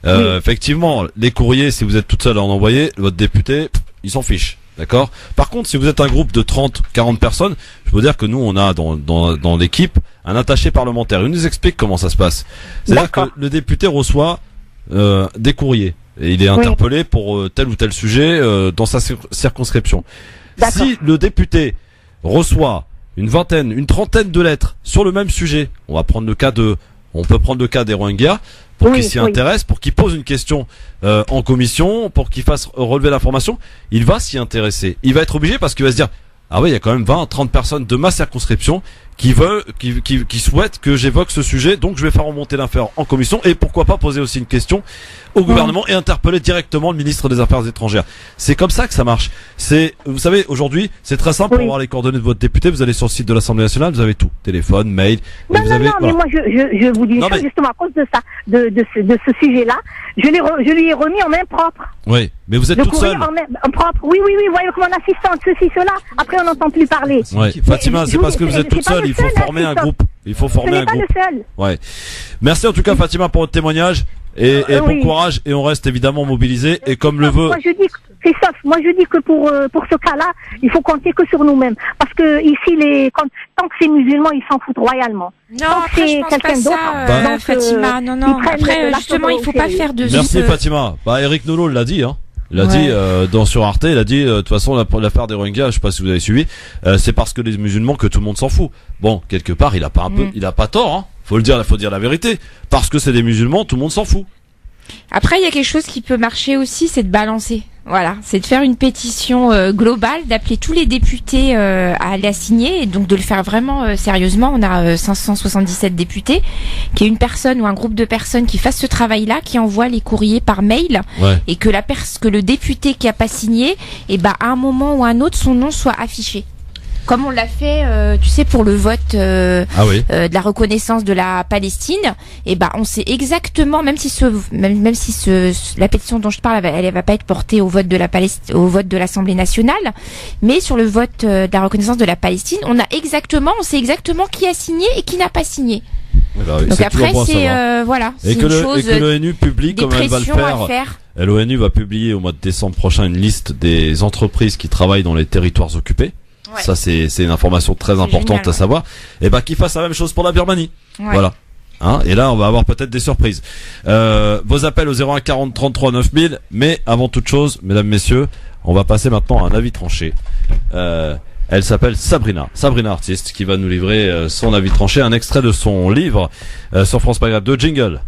B: Effectivement, les courriers, si vous êtes toute seule à en envoyer, votre député, il s'en fiche. D'accord? Par contre, si vous êtes un groupe de 30, 40 personnes, je peux dire que nous, on a dans l'équipe un attaché parlementaire. Il nous explique comment ça se passe. C'est-à-dire que le député reçoit des courriers et il est interpellé pour tel ou tel sujet dans sa circonscription. Si le député reçoit une trentaine de lettres sur le même sujet, on peut prendre le cas des Rohingyas, pour qu'il s'y intéresse, pour qu'il pose une question en commission, pour qu'il fasse relever l'information, il va s'y intéresser. Il va être obligé parce qu'il va se dire, ah oui, il y a quand même 20, 30 personnes de ma circonscription qui souhaitent que j'évoque ce sujet, donc je vais faire remonter l'affaire en commission et pourquoi pas poser aussi une question au gouvernement et interpeller directement le ministre des Affaires étrangères. C'est comme ça que ça marche. Vous savez, aujourd'hui, c'est très simple pour avoir les coordonnées de votre député, vous allez sur le site de l'Assemblée nationale, vous avez tout, téléphone, mail.
G: Mais moi je vous dis ça justement à cause de ça, de ce sujet-là, je lui ai remis en main propre.
B: Oui, mais vous êtes toute seule.
G: En propre. Oui, voyez comme mon assistante, ceci, cela. Après on n'entend plus parler.
B: Ouais, Fatima, c'est parce que vous êtes toute seule, il faut former un groupe. Il faut former un groupe. Ce n'est pas le seul. Ouais. Merci en tout cas Fatima pour votre témoignage et bon courage et on reste évidemment mobilisés et comme le veut.
G: Moi je dis c'est sauf. Moi, je dis que pour ce cas-là, il faut compter que sur nous-mêmes. Parce que ici, tant que c'est musulman, ils s'en foutent royalement.
D: Non,
G: Tant que
D: après, je
G: c'est
D: pense
G: quelqu'un
D: pas
G: d'autre,
D: ça,
G: donc,
D: Fatima. Non,
G: ils prennent
D: après,
G: la
D: justement,
G: chose
D: il faut
G: au
D: pas
G: sérieux.
D: faire de
B: Merci Fatima. Bah Eric Nolot l'a dit, hein. Il a dit sur Arte, il a dit de toute façon l'affaire des Rohingyas, je sais pas si vous avez suivi, c'est parce que les musulmans que tout le monde s'en fout. Bon, quelque part, il a pas tort, hein. Faut dire la vérité. Parce que c'est des musulmans, tout le monde s'en fout.
D: Après, il y a quelque chose qui peut marcher aussi, c'est de balancer. Voilà, c'est de faire une pétition globale, d'appeler tous les députés à la signer, et donc de le faire vraiment sérieusement. On a 577 députés, qu'il y ait une personne ou un groupe de personnes qui fassent ce travail-là, qui envoie les courriers par mail, et que que le député qui a pas signé, à un moment ou à un autre, son nom soit affiché. Comme on l'a fait, tu sais, pour le vote de la reconnaissance de la Palestine, on sait exactement, même si la pétition dont je parle, elle va pas être portée au vote au vote de l'Assemblée nationale, mais sur le vote de la reconnaissance de la Palestine, on sait exactement qui a signé et qui n'a pas signé. Donc après, c'est voilà.
B: Et que l'ONU publie comme elle va le faire. L'ONU va publier au mois de décembre prochain une liste des entreprises qui travaillent dans les territoires occupés. Ouais. Ça c'est une information très importante génial, à savoir. Et qu'ils fassent la même chose pour la Birmanie. Ouais. Voilà. Hein, et là on va avoir peut-être des surprises. Vos appels au 01 40 33 9000. Mais avant toute chose, mesdames, messieurs, on va passer maintenant à un avis tranché. Elle s'appelle Sabrina Artiste, qui va nous livrer son avis tranché, un extrait de son livre sur France Maghreb 2. Jingle.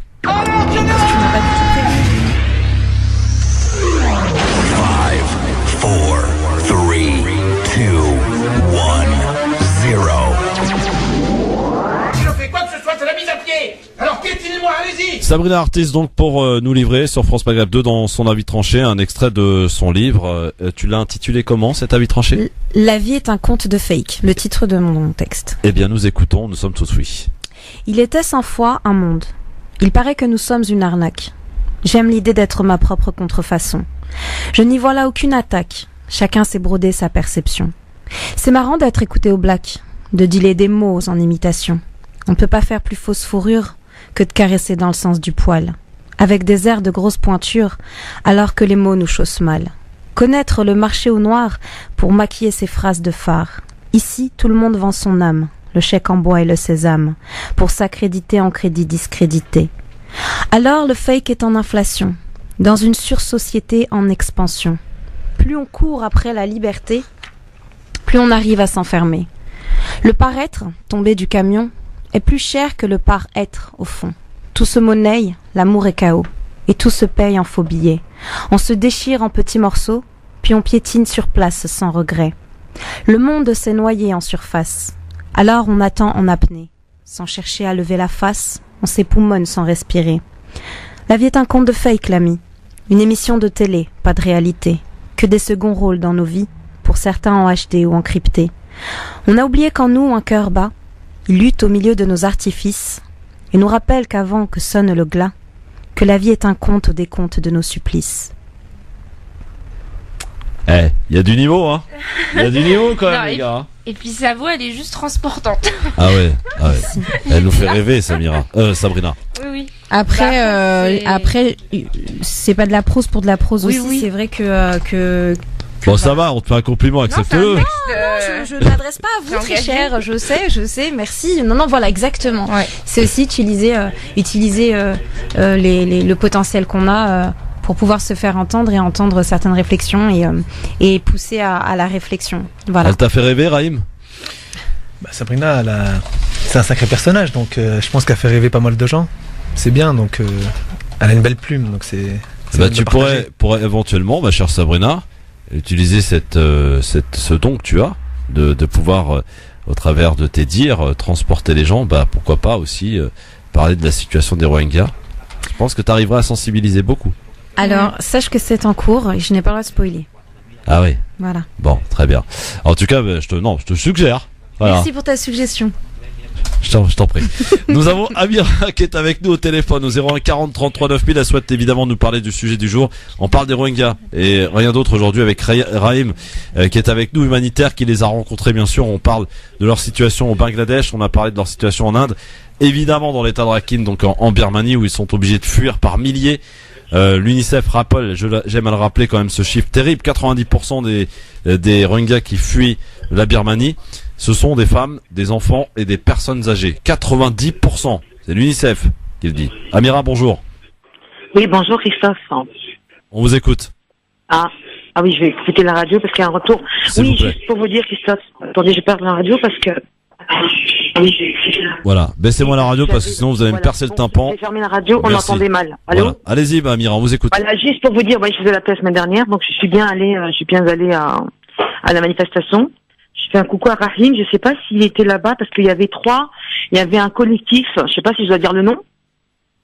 H: Alors piétinez-moi, allez-y.
B: Sabrina Artiste donc pour nous livrer sur France Maghreb 2 dans son avis tranché un extrait de son livre. Tu l'as intitulé comment cet avis tranché ?
C: La vie est un conte de fake, le titre de mon texte.
B: Eh bien nous écoutons, nous sommes tous oui.
C: Il était 100 fois un monde. Il paraît que nous sommes une arnaque. J'aime l'idée d'être ma propre contrefaçon. Je n'y vois là aucune attaque. Chacun s'est brodé sa perception. C'est marrant d'être écouté au black, de dealer des mots en imitation. On ne peut pas faire plus fausse fourrure que de caresser dans le sens du poil, avec des airs de grosse pointure, alors que les mots nous chaussent mal. Connaître le marché au noir pour maquiller ses phrases de phare. Ici, tout le monde vend son âme, le chèque en bois et le sésame, pour s'accréditer en crédit discrédité. Alors le fake est en inflation, dans une sursociété en expansion. Plus on court après la liberté, plus on arrive à s'enfermer. Le paraître, tombé du camion, est plus cher que le par-être, au fond. Tout se monnaie, l'amour est chaos, et tout se paye en faux billets. On se déchire en petits morceaux, puis on piétine sur place sans regret. Le monde s'est noyé en surface, alors on attend en apnée. Sans chercher à lever la face, on s'époumonne sans respirer. La vie est un conte de fake, l'ami. Une émission de télé, pas de réalité. Que des seconds rôles dans nos vies, pour certains en HD ou en crypté. On a oublié qu'en nous, un cœur bat. Il lutte au milieu de nos artifices et nous rappelle qu'avant que sonne le glas, que la vie est un conte au décompte de nos supplices.
B: Il y a du niveau, hein. Il y a du niveau quand même, les gars.
D: Et puis sa voix, elle est juste transportante.
B: Ah ouais. Elle nous fait rêver, Sabrina.
D: Oui.
C: Après, c'est pas de la prose pour de la prose aussi. Oui. C'est vrai que
B: bon, ça va, on te fait un compliment, accepte-le.
C: Non, je ne m'adresse pas à vous, très cher. Je sais, merci. Non, voilà, exactement. Ouais. C'est aussi utiliser le potentiel qu'on a pour pouvoir se faire entendre et entendre certaines réflexions et pousser à la réflexion. Voilà.
B: Elle t'a fait rêver, Raïm ?
F: Sabrina, c'est un sacré personnage, donc je pense qu'elle fait rêver pas mal de gens. C'est bien, donc elle a une belle plume, donc c'est
B: tu pourrais éventuellement, ma chère Sabrina, utiliser ce don que tu as de pouvoir au travers de tes dires transporter les gens, pourquoi pas aussi parler de la situation des Rohingyas. Je pense que tu arriveras à sensibiliser beaucoup.
C: Alors sache que c'est en cours et je n'ai pas le droit de spoiler.
B: Ah oui.
C: Voilà.
B: Bon, très bien. En tout cas, je te suggère. Voilà.
C: Merci pour ta suggestion.
B: Je t'en prie. Nous avons Amira qui est avec nous au téléphone au 01 40 33 9000. Elle souhaite évidemment nous parler du sujet du jour. On parle des Rohingyas et rien d'autre aujourd'hui avec Raïm qui est avec nous, humanitaire, qui les a rencontrés bien sûr. On parle de leur situation au Bangladesh, on a parlé de leur situation en Inde, évidemment dans l'état de Rakhine, donc en Birmanie où ils sont obligés de fuir par milliers. L'UNICEF rappelle, j'aime à le rappeler quand même ce chiffre terrible, 90% des Rohingyas qui fuient la Birmanie, ce sont des femmes, des enfants et des personnes âgées. 90%. C'est l'UNICEF qui le dit. Amira, bonjour.
H: Oui, bonjour Christophe.
B: On vous écoute.
H: Ah oui, je vais écouter la radio parce qu'il y a un retour. Oui, juste pour vous dire Christophe, attendez, je perds la radio parce que... Oui,
B: voilà, baissez-moi la radio parce que sinon vous allez me percer le tympan.
H: J'ai fermé la radio,
B: Merci.
H: On entendait mal. Allô
B: Voilà. Allez-y, Amira, on vous écoute.
H: Voilà, juste pour vous dire, je faisais la paix la semaine dernière, donc je suis bien allée à la manifestation. Je fais un coucou à Rahim, je sais pas s'il était là-bas parce qu'il y avait un collectif, je sais pas si je dois dire le nom.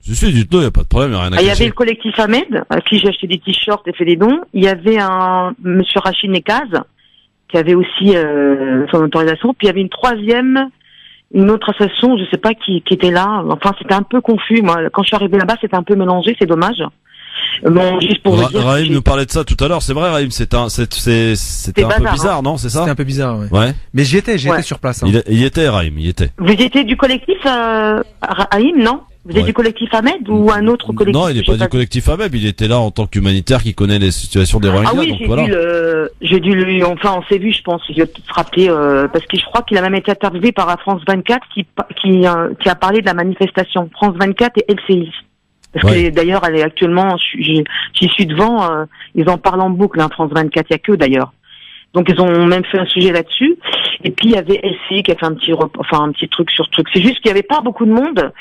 B: Si, dites-le, y a pas de problème, y a rien à
H: Il y
B: cacher.
H: avait le collectif Ahmed, à qui j'ai acheté des t-shirts et fait des dons. Il y avait un monsieur Rachid Nekaz, qui avait aussi son autorisation. Puis il y avait une autre association, je sais pas qui était là. Enfin, c'était un peu confus. Moi, quand je suis arrivée là-bas, c'était un peu mélangé, c'est dommage. Bon, juste pour vous dire.
B: Rahim nous parlait de ça tout à l'heure, c'est vrai, Rahim, c'était un peu bizarre, non, c'est ça?
F: C'était un peu bizarre, ouais.
B: Ouais.
F: Mais j'y étais sur place. Hein.
B: Il y était, Rahim, il y était.
H: Vous étiez du collectif Rahim, non? Vous êtes du collectif Ahmed ou un autre collectif?
B: Non, il n'est pas du collectif Ahmed, il était là en tant qu'humanitaire qui connaît les situations des Rohingyas.
H: Ah oui,
B: donc voilà.
H: On s'est vu, je pense, il doit se rappeler, parce que je crois qu'il a même été interviewé par la France 24 qui a parlé de la manifestation. France 24 et LCI. Parce que d'ailleurs, elle est actuellement, j'y suis devant, ils en parlent en boucle, hein, France 24, il y a que d'ailleurs. Donc ils ont même fait un sujet là-dessus. Et puis il y avait LCI qui a fait un petit truc sur truc. C'est juste qu'il y avait pas beaucoup de monde.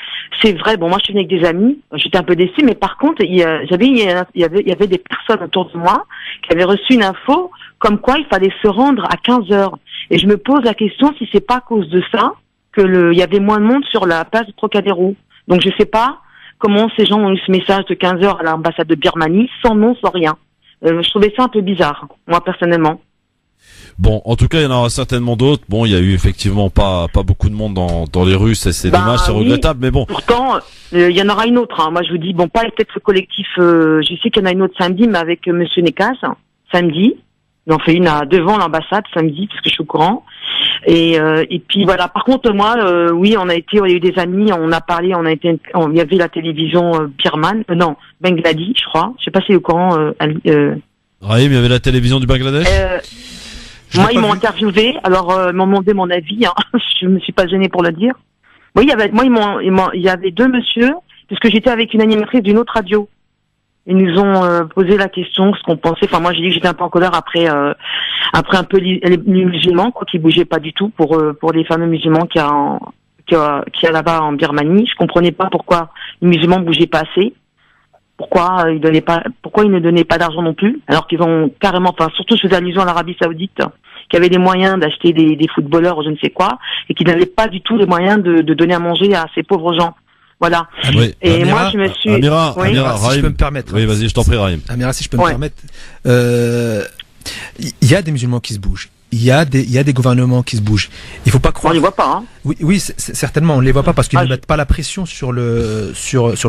H: C'est vrai. Bon, moi je suis venue avec des amis. J'étais un peu déçue, mais par contre il y avait des personnes autour de moi qui avaient reçu une info comme quoi il fallait se rendre à 15 heures. Et je me pose la question si c'est pas à cause de ça que il y avait moins de monde sur la place de Trocadéro. Donc je sais pas comment ces gens ont eu ce message de 15 heures à l'ambassade de Birmanie sans nom, sans rien. Je trouvais ça un peu bizarre, moi personnellement.
B: Bon, en tout cas, il y en aura certainement d'autres. Bon, il y a eu effectivement pas beaucoup de monde dans les rues, c'est dommage, c'est regrettable, mais bon.
H: Pourtant, il y en aura une autre. Hein. Moi, je vous dis, bon, pas peut-être le collectif. Je sais qu'il y en a une autre samedi, mais avec Monsieur Nekaz, samedi. Ils en fait une devant l'ambassade samedi, parce que je suis au courant. Et puis voilà. Par contre, moi, oui, il y a eu des amis, on a parlé, il y avait la télévision birmane, Bangladesh, je crois. Je sais pas si c'est au courant.
B: Rahim, il y avait la télévision du Bangladesh.
H: Moi, ils m'ont interviewé, alors ils m'ont demandé mon avis. Hein. Je me suis pas gênée pour le dire. Oui, il y avait deux monsieur, puisque j'étais avec une animatrice d'une autre radio. Ils nous ont posé la question, ce qu'on pensait. Enfin, moi, j'ai dit que j'étais un peu en colère après un peu les musulmans, quoi, qui bougeaient pas du tout pour les fameux musulmans qu'il y a là-bas en Birmanie. Je comprenais pas pourquoi les musulmans bougeaient pas assez. Pourquoi ils ne donnaient pas d'argent non plus, alors qu'ils ont carrément, surtout je faisais allusion à l'Arabie Saoudite, qui avait les moyens d'acheter des footballeurs ou je ne sais quoi, et qui n'avaient pas du tout les moyens de donner à manger à ces pauvres gens. Voilà.
B: Oui.
H: Et
F: Amira,
H: moi, je me suis...
B: Amira,
F: si je peux me permettre.
B: Oui, vas-y, je t'en prie, Rahim.
F: Amira, si je peux me permettre. Il y a des musulmans qui se bougent. Il y a des gouvernements qui se bougent. Il faut pas croire.
H: On les voit pas, hein.
F: Oui, certainement, on les voit pas parce qu'ils ne mettent pas la pression sur le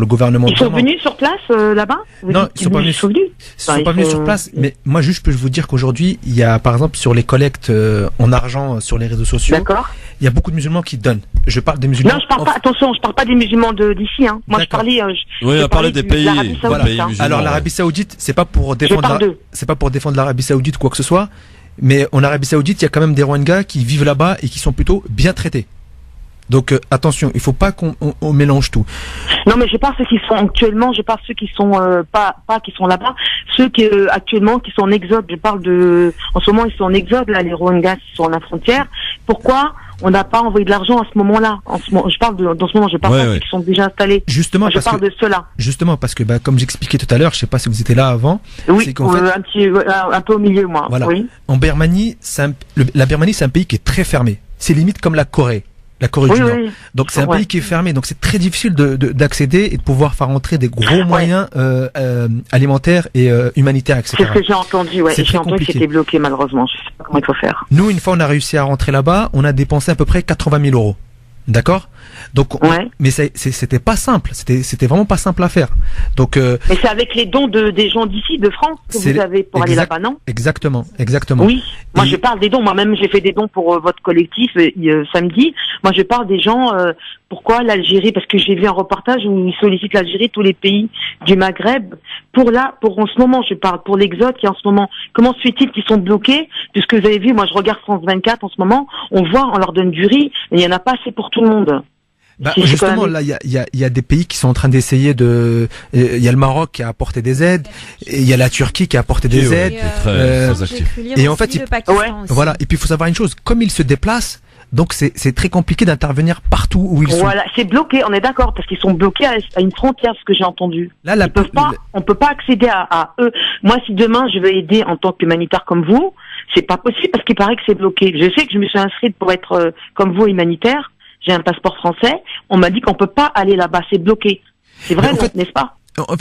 F: gouvernement.
H: Ils sont venus sur place, là-bas?
F: Non, ils sont pas venus sur place. Mais moi, juste, je peux vous dire qu'aujourd'hui, il y a, par exemple, sur les collectes en argent sur les réseaux sociaux.
H: D'accord.
F: Il y a beaucoup de musulmans qui donnent. Je parle des musulmans.
H: Non, je parle pas des musulmans d'ici, hein. Moi, je parlais,
B: oui, on parlait des pays,
F: voilà.
B: pays musulmans.
F: Alors, l'Arabie Saoudite, c'est pas pour défendre l'Arabie Saoudite ou quoi que ce soit. Mais en Arabie Saoudite, il y a quand même des Rohingyas qui vivent là-bas et qui sont plutôt bien traités. Donc attention, il faut pas qu'on mélange tout.
H: Non, mais je parle ceux qui sont actuellement, je parle ceux qui sont pas qui sont là-bas, ceux qui actuellement qui sont en exode. Je parle en ce moment ils sont en exode là, les Rohingyas qui sont à la frontière. Pourquoi on n'a pas envoyé de l'argent à ce moment-là? Je parle dans ce moment, je parle pas de ceux qui sont déjà installés.
F: Justement,
H: je parle de ceux-là. Justement,
F: parce que comme j'expliquais tout à l'heure, je sais pas si vous étiez là avant.
H: Oui, c'est qu'en fait, un peu au milieu, moi.
F: Voilà.
H: Oui.
F: En Birmanie, la Birmanie, c'est un pays qui est très fermé. C'est limite comme la Corée du Nord. Oui. Donc c'est un pays qui est fermé, donc c'est très difficile d'accéder et de pouvoir faire entrer des gros moyens alimentaires et humanitaires, etc.
H: C'est ce que j'ai entendu, j'ai entendu que c'était bloqué malheureusement. Je sais pas comment il faut faire.
F: Nous, une fois on a réussi à rentrer là-bas, on a dépensé à peu près 80 000 €. D'accord ? Donc, mais c'était pas simple. C'était vraiment pas simple à faire. Donc,
H: mais c'est avec les dons des gens d'ici, de France, que vous avez pour aller là-bas, non?
F: Exactement.
H: Oui. Moi, je parle des dons. Moi-même, j'ai fait des dons pour votre collectif samedi. Moi, je parle des gens. Pourquoi l'Algérie? Parce que j'ai vu un reportage où ils sollicitent l'Algérie, tous les pays du Maghreb, pour en ce moment, je parle pour l'exode qui est en ce moment. Comment se fait-il qu'ils sont bloqués? Puisque vous avez vu, moi, je regarde France 24 en ce moment. On voit, on leur donne du riz, mais il y en a pas assez pour tout le monde.
F: Justement, là, il y a des pays qui sont en train d'essayer il y a le Maroc qui a apporté des aides, et il y a la Turquie qui a apporté des aides. Et en fait, voilà. Et puis, il faut savoir une chose. Comme ils se déplacent, donc c'est très compliqué d'intervenir partout où ils sont.
H: Voilà, c'est bloqué, on est d'accord, parce qu'ils sont bloqués à une frontière, ce que j'ai entendu.
F: Là,
H: on peut pas accéder à eux. Moi, si demain je veux aider en tant qu'humanitaire comme vous, c'est pas possible parce qu'il paraît que c'est bloqué. Je sais que je me suis inscrite pour être comme vous humanitaire. J'ai un passeport français. On m'a dit qu'on peut pas aller là-bas, c'est bloqué. C'est vrai, n'est-ce pas?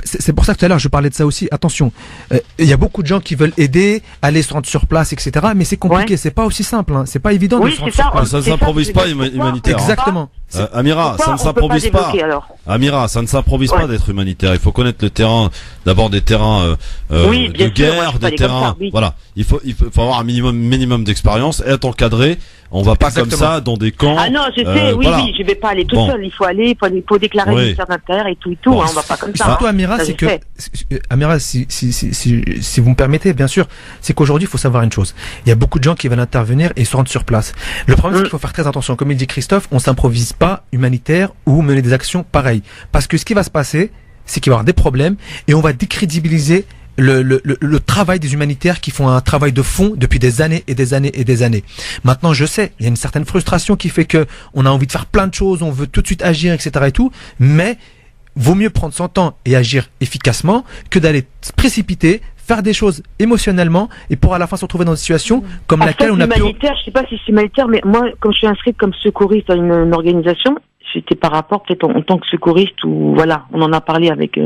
F: C'est pour ça que tout à l'heure je parlais de ça aussi. Attention, il y a beaucoup de gens qui veulent aider, aller se rendre sur place, etc. Mais c'est compliqué, c'est pas aussi simple. Hein. C'est pas évident de se rendre sur place.
B: Ça ne s'improvise pas humanitaire.
F: Exactement.
B: Amira, ça ne s'improvise pas. Amira, ça ne s'improvise pas d'être humanitaire. Il faut connaître le terrain. D'abord des terrains de guerre, des terrains. Voilà, il faut avoir un minimum d'expérience, être encadré. On va pas comme ça dans des camps.
H: Ah non, je sais, oui, je vais pas aller tout seul. Il faut déclarer le ministère de l'Intérieur et tout. Hein, on va pas comme ça.
F: Surtout Amira, c'est que Amira, si vous me permettez, bien sûr, c'est qu'aujourd'hui il faut savoir une chose. Il y a beaucoup de gens qui veulent intervenir et se rendre sur place. Le problème, c'est qu'il faut faire très attention. Comme il dit Christophe, on s'improvise pas humanitaire ou mener des actions pareilles. Parce que ce qui va se passer, c'est qu'il va y avoir des problèmes et on va décrédibiliser le travail des humanitaires qui font un travail de fond depuis des années et des années et des années. Maintenant, je sais, il y a une certaine frustration qui fait que on a envie de faire plein de choses, on veut tout de suite agir, etc. et tout, mais vaut mieux prendre son temps et agir efficacement que d'aller se précipiter, faire des choses émotionnellement et pour à la fin se retrouver dans une situation comme laquelle on a pu...
H: Je sais pas si c'est humanitaire, mais moi, comme je suis inscrite comme secouriste à une organisation, c'était par rapport peut-être en tant que secouriste ou voilà, on en a parlé avec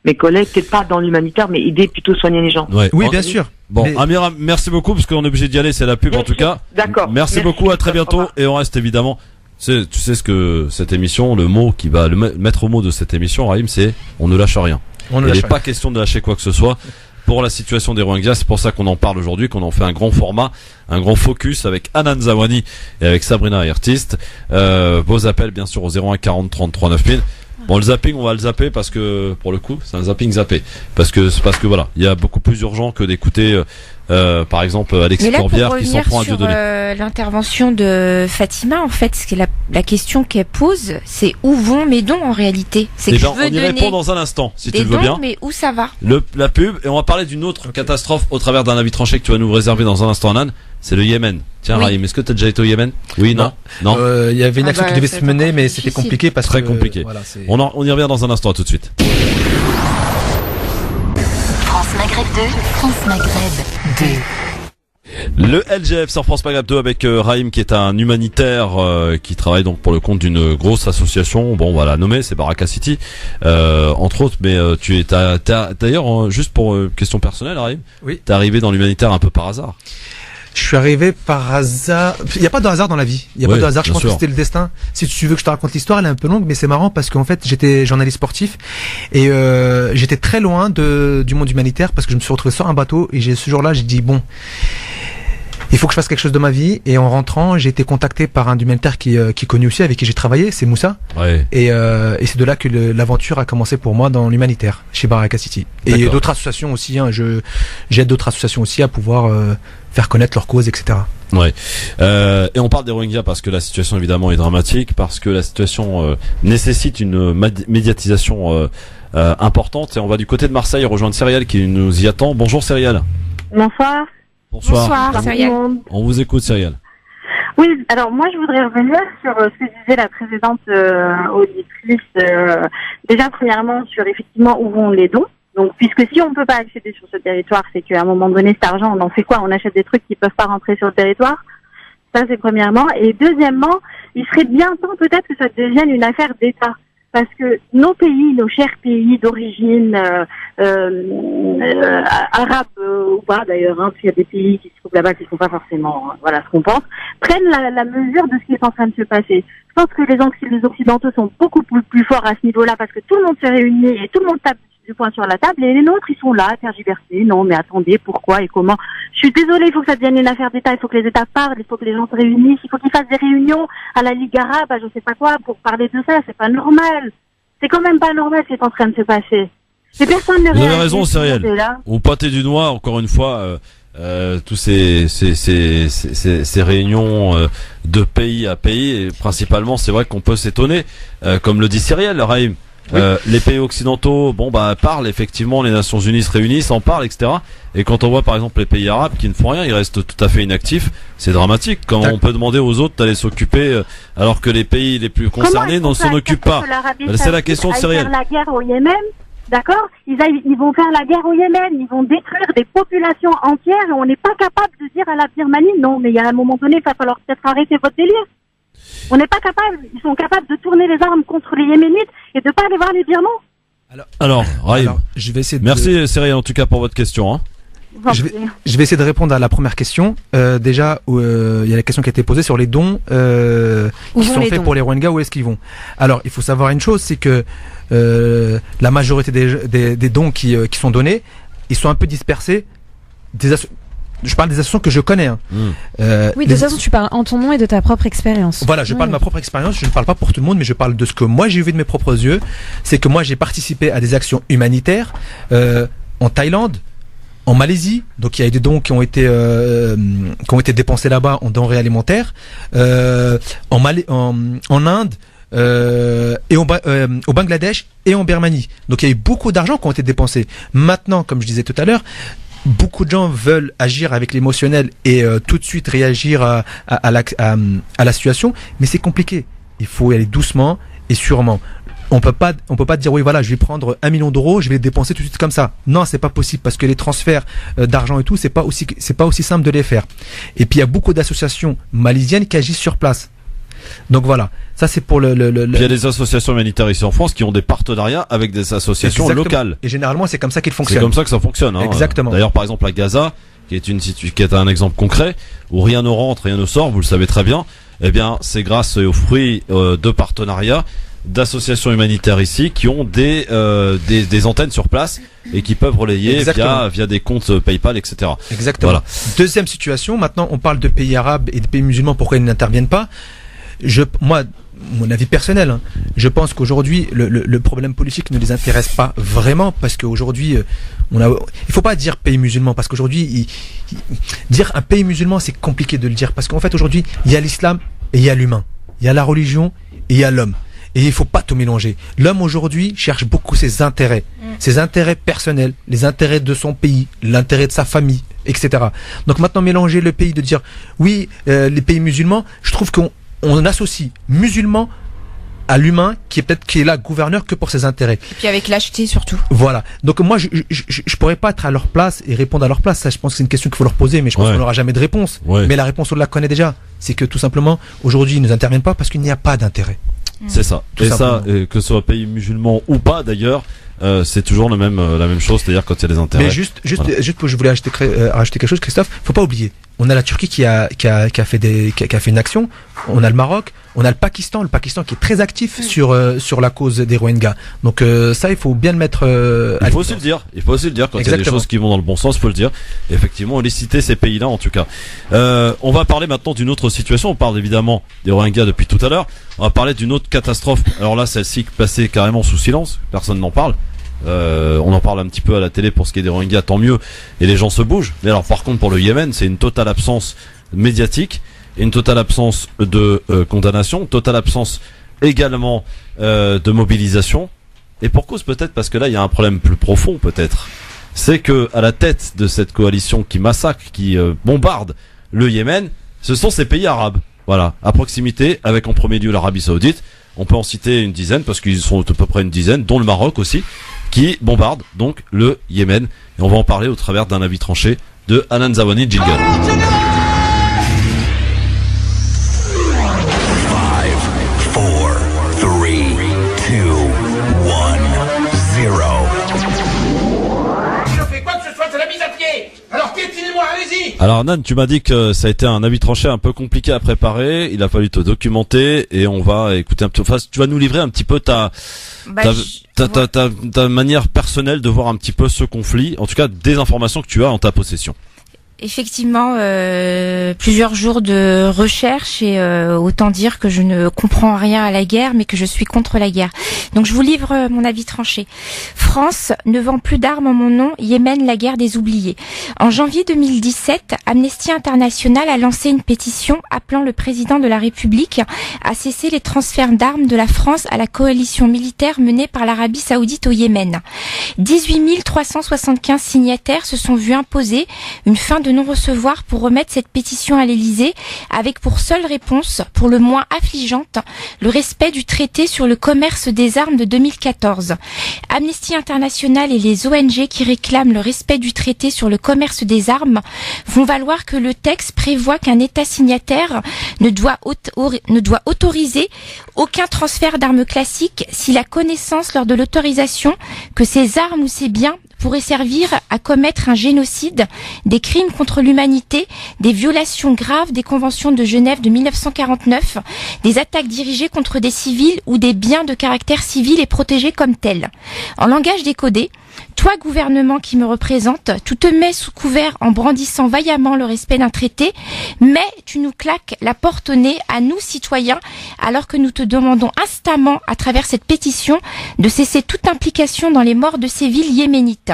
H: mes collègues, peut-être pas dans l'humanitaire, mais aider plutôt soigner les gens.
F: Ouais. Oui, bien sûr.
B: Bon, Amira, merci beaucoup parce qu'on est obligé d'y aller, c'est la pub en tout cas.
H: D'accord.
B: Merci beaucoup, à très bientôt et on reste évidemment. Tu sais ce que cette émission, le mot qui va le maître mot de cette émission, Raïm, c'est on ne lâche rien. Il n'est pas question de lâcher quoi que ce soit. Pour la situation des Rohingyas, c'est pour ça qu'on en parle aujourd'hui, qu'on en fait un grand format, un grand focus avec Hanan Zawani et avec Sabrina Ertist. Vos appels bien sûr au 01 40 33 9000. Bon, le zapping, on va le zapper parce que pour le coup, c'est un zapping zappé parce que voilà, il y a beaucoup plus urgent que d'écouter par exemple Alexis Corbière qui s'en prend à Dieu donné.
D: L'intervention de Fatima, en fait, ce qui est la question qu'elle pose, c'est où vont mes dons en réalité? C'est que je veux
B: on y répond dans un instant, si tu le veux bien.
D: Mais où ça va?
B: La pub, et on va parler d'une autre catastrophe au travers d'un avis tranché que tu vas nous réserver dans un instant, Anan. C'est le Yémen. Tiens, Raïm, est-ce que tu as déjà été au Yémen? Oui, non.
F: Il y avait une action qui devait se mener, mais c'était compliqué parce que
B: très compliqué. Voilà, on y revient dans un instant. À tout de suite.
A: France Maghreb 2, France Maghreb 2.
B: Le LGF sur France Maghreb 2 avec Raïm qui est un humanitaire qui travaille donc pour le compte d'une grosse association. Bon, voilà, nommée, c'est Baraka City entre autres. Mais tu es d'ailleurs juste pour question personnelle, Raïm.
F: Oui.
B: T'es arrivé dans l'humanitaire un peu par hasard.
F: Je suis arrivé par hasard. Il n'y a pas de hasard dans la vie. Il n'y a pas de hasard. Je pense que c'était le destin. Si tu veux que je te raconte l'histoire, elle est un peu longue, mais c'est marrant parce qu'en fait, j'étais journaliste sportif et j'étais très loin du monde humanitaire parce que je me suis retrouvé sur un bateau et ce jour-là, j'ai dit bon, il faut que je fasse quelque chose de ma vie. Et en rentrant, j'ai été contacté par un humanitaire qui est connu aussi, avec qui j'ai travaillé, c'est Moussa.
B: Ouais.
F: Et c'est de là que l'aventure a commencé pour moi dans l'humanitaire chez Baraka City. Et d'autres associations aussi. Hein, j'aide d'autres associations aussi à pouvoir faire connaître leurs causes, etc.
B: Ouais. Et on parle des Rohingyas parce que la situation évidemment est dramatique, parce que la situation nécessite une médiatisation importante. Et on va du côté de Marseille rejoindre Cyrielle qui nous y attend. Bonjour Cyrielle.
I: Bonsoir.
D: Bonsoir Cyrielle.
B: On vous écoute Cyrielle.
I: Oui, alors moi je voudrais revenir sur ce que disait la précédente auditrice. Déjà premièrement sur effectivement où vont les dons. Donc, puisque si on ne peut pas accéder sur ce territoire, c'est qu'à un moment donné, cet argent, on en fait quoi? On achète des trucs qui peuvent pas rentrer sur le territoire. Ça, c'est premièrement. Et deuxièmement, il serait bien temps peut-être que ça devienne une affaire d'État. parce que nos pays, nos chers pays d'origine arabe ou pas d'ailleurs, parce qu'il y a des pays qui se trouvent là-bas qui ne sont pas forcément ce qu'on pense, prennent la mesure de ce qui est en train de se passer. Je pense que les Occidentaux sont beaucoup plus forts à ce niveau-là parce que tout le monde se réunit et tout le monde tape du poing sur la table, et les nôtres ils sont là à tergiverser. Non mais attendez, pourquoi et comment? Je suis désolée, il faut que ça devienne une affaire d'État, il faut que les États parlent, il faut que les gens se réunissent, il faut qu'ils fassent des réunions à la Ligue arabe, à je sais pas quoi, pour parler de ça. C'est pas normal, c'est quand même pas normal ce qui est en train de se passer. Et personne ne réagit.
B: Vous avez raison, Cyrielle. Vous pointez du doigt encore une fois tous ces réunions de pays à pays, et principalement c'est vrai qu'on peut s'étonner, comme le dit Cyrielle, Raïm. Oui. Les pays occidentaux, parlent effectivement, les Nations Unies se réunissent, en parlent, etc. Et quand on voit par exemple les pays arabes qui ne font rien, ils restent tout à fait inactifs, c'est dramatique. Quand on peut demander aux autres d'aller s'occuper, alors que les pays les plus concernés n'en s'en occupent pas. C'est la question de Cyrielle.
I: La guerre au Yémen, d'accord, ils vont faire la guerre au Yémen, ils vont détruire des populations entières, et on n'est pas capable de dire à la Birmanie, non, mais il y a un moment donné, il va falloir peut-être arrêter votre délire. On n'est pas capable, ils sont capables de tourner les armes contre les Yéménites et de pas aller voir les Birmans.
B: Alors, Raïm,
F: je vais essayer
B: merci Cyrielle en tout cas pour votre question. Hein.
F: Je vais essayer de répondre à la première question. Déjà, il y a la question qui a été posée sur les dons qui sont faits pour les Rohingyas, où est-ce qu'ils vont? Alors, il faut savoir une chose, c'est que la majorité des dons qui sont donnés, ils sont un peu dispersés. Je parle des associations que je connais. Hein.
C: Oui, de toute façon, tu parles en ton nom et de ta propre expérience.
F: Voilà, je parle de ma propre expérience. Je ne parle pas pour tout le monde, mais je parle de ce que moi j'ai vu de mes propres yeux. C'est que moi j'ai participé à des actions humanitaires en Thaïlande, en Malaisie. Donc il y a eu des dons qui ont été dépensés là-bas en denrées alimentaires, en Inde. Et au Bangladesh et en Birmanie. Donc il y a eu beaucoup d'argent qui ont été dépensés. Maintenant, comme je disais tout à l'heure, beaucoup de gens veulent agir avec l'émotionnel et tout de suite réagir à la situation, mais c'est compliqué. Il faut y aller doucement et sûrement. On peut pas dire oui voilà, je vais prendre 1 million d'euros, je vais les dépenser tout de suite comme ça. Non, c'est pas possible parce que les transferts d'argent et tout, c'est pas aussi simple de les faire. Et puis il y a beaucoup d'associations malaisiennes qui agissent sur place. Donc voilà, ça c'est pour le...
B: Il y a des associations humanitaires ici en France qui ont des partenariats avec des associations locales.
F: Et généralement c'est comme ça qu'ils fonctionnent.
B: C'est comme ça que ça fonctionne. Hein.
F: Exactement.
B: D'ailleurs par exemple à Gaza, qui est un exemple concret, où rien ne rentre, rien ne sort, vous le savez très bien, eh bien c'est grâce aux fruits de partenariats d'associations humanitaires ici qui ont des antennes sur place et qui peuvent relayer via des comptes PayPal, etc.
F: Exactement. Voilà. Deuxième situation, maintenant on parle de pays arabes et de pays musulmans, pourquoi ils n'interviennent pas? Moi, mon avis personnel, hein, je pense qu'aujourd'hui le problème politique ne les intéresse pas vraiment parce qu'aujourd'hui il faut pas dire pays musulman parce qu'aujourd'hui dire un pays musulman c'est compliqué de le dire parce qu'en fait aujourd'hui il y a l'islam et il y a l'humain, il y a la religion et il y a l'homme. Et il faut pas tout mélanger. L'homme aujourd'hui cherche beaucoup ses intérêts personnels, les intérêts de son pays, l'intérêt de sa famille, etc. Donc maintenant mélanger le pays de dire oui les pays musulmans, je trouve qu'on associe musulman à l'humain qui est là gouverneur que pour ses intérêts.
D: Et puis avec lâcheté surtout.
F: Voilà. Donc moi je pourrais pas être à leur place et répondre à leur place. Ça je pense que c'est une question qu'il faut leur poser, mais je pense qu'on n'aura jamais de réponse. Ouais. Mais la réponse on la connaît déjà. C'est que tout simplement aujourd'hui ils ne nous interviennent pas parce qu'il n'y a pas d'intérêt.
B: C'est ça. Et ça, que ce soit pays musulman ou pas d'ailleurs, c'est toujours la même chose, c'est-à-dire quand il y a des intérêts.
F: Mais juste je voulais rajouter quelque chose, Christophe. Faut pas oublier. On a la Turquie qui a fait une action. On a le Maroc. On a le Pakistan qui est très actif sur la cause des Rohingyas. Donc ça, il faut bien le mettre.
B: Il faut aussi le dire. Quand il y a des choses qui vont dans le bon sens, il faut le dire. Et effectivement, on les citer ces pays-là en tout cas. On va parler maintenant d'une autre situation. On parle évidemment des Rohingyas depuis tout à l'heure. On va parler d'une autre catastrophe. Alors là, celle-ci passée carrément sous silence. Personne n'en parle. On en parle un petit peu à la télé pour ce qui est des Rohingyas, tant mieux. Et les gens se bougent. Mais alors, par contre, pour le Yémen, c'est une totale absence médiatique. Une totale absence de condamnation, totale absence également de mobilisation. Et pour cause peut-être parce que là il y a un problème plus profond peut-être. C'est que à la tête de cette coalition qui massacre, qui bombarde le Yémen, ce sont ces pays arabes. Voilà, à proximité, avec en premier lieu l'Arabie Saoudite. On peut en citer une dizaine parce qu'ils sont à peu près une dizaine, dont le Maroc aussi, qui bombarde donc le Yémen. Et on va en parler au travers d'un avis tranché de Alan Zawani Jingle. Alors Nan, tu m'as dit que ça a été un avis tranché un peu compliqué à préparer. Il a fallu te documenter et on va écouter un petit peu. Enfin, tu vas nous livrer un petit peu ta manière personnelle de voir un petit peu ce conflit. En tout cas, des informations que tu as en ta possession.
D: Effectivement, plusieurs jours de recherche et autant dire que je ne comprends rien à la guerre, mais que je suis contre la guerre. Donc je vous livre mon avis tranché. France ne vend plus d'armes en mon nom, Yémen, la guerre des oubliés. En janvier 2017, Amnesty International a lancé une pétition appelant le président de la République à cesser les transferts d'armes de la France à la coalition militaire menée par l'Arabie Saoudite au Yémen. 18 375 signataires se sont vus imposer une fin de non-recevoir pour remettre cette pétition à l'Elysée, avec pour seule réponse, pour le moins affligeante, le respect du traité sur le commerce des armes de 2014. Amnesty International et les ONG qui réclament le respect du traité sur le commerce des armes font valoir que le texte prévoit qu'un État signataire ne doit autoriser aucun transfert d'armes classiques s'il a connaissance lors de l'autorisation que ces armes ou ces biens pourraient servir à commettre un génocide, des crimes contre l'humanité, des violations graves des conventions de Genève de 1949, des attaques dirigées contre des civils ou des biens de caractère civil et protégés comme tels. En langage décodé, toi, gouvernement qui me représente, tu te mets sous couvert en brandissant vaillamment le respect d'un traité, mais tu nous claques la porte au nez à nous, citoyens, alors que nous te demandons instamment, à travers cette pétition, de cesser toute implication dans les morts de civils yéménites.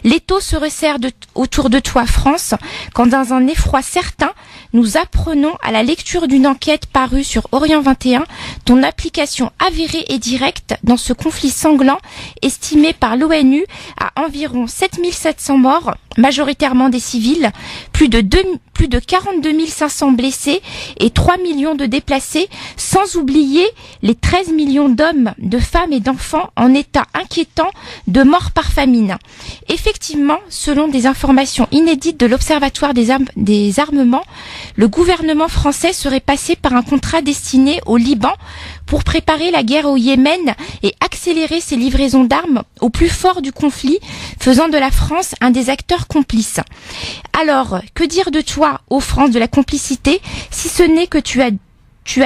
D: L'étau se resserre autour de toi, France, quand dans un effroi certain, nous apprenons à la lecture d'une enquête parue sur Orient 21 ton application avérée et directe dans ce conflit sanglant, estimé par l'ONU à environ 7700 morts, majoritairement des civils, plus de 42 500 blessés et 3 millions de déplacés, sans oublier les 13 millions d'hommes, de femmes et d'enfants en état inquiétant de mort par famine. Effectivement, selon des informations inédites de l'Observatoire des armements, le gouvernement français serait passé par un contrat destiné au Liban pour préparer la guerre au Yémen et accélérer ses livraisons d'armes au plus fort du conflit, faisant de la France un des acteurs complices. Alors, que dire de toi, ô France, de la complicité, si ce n'est que tu as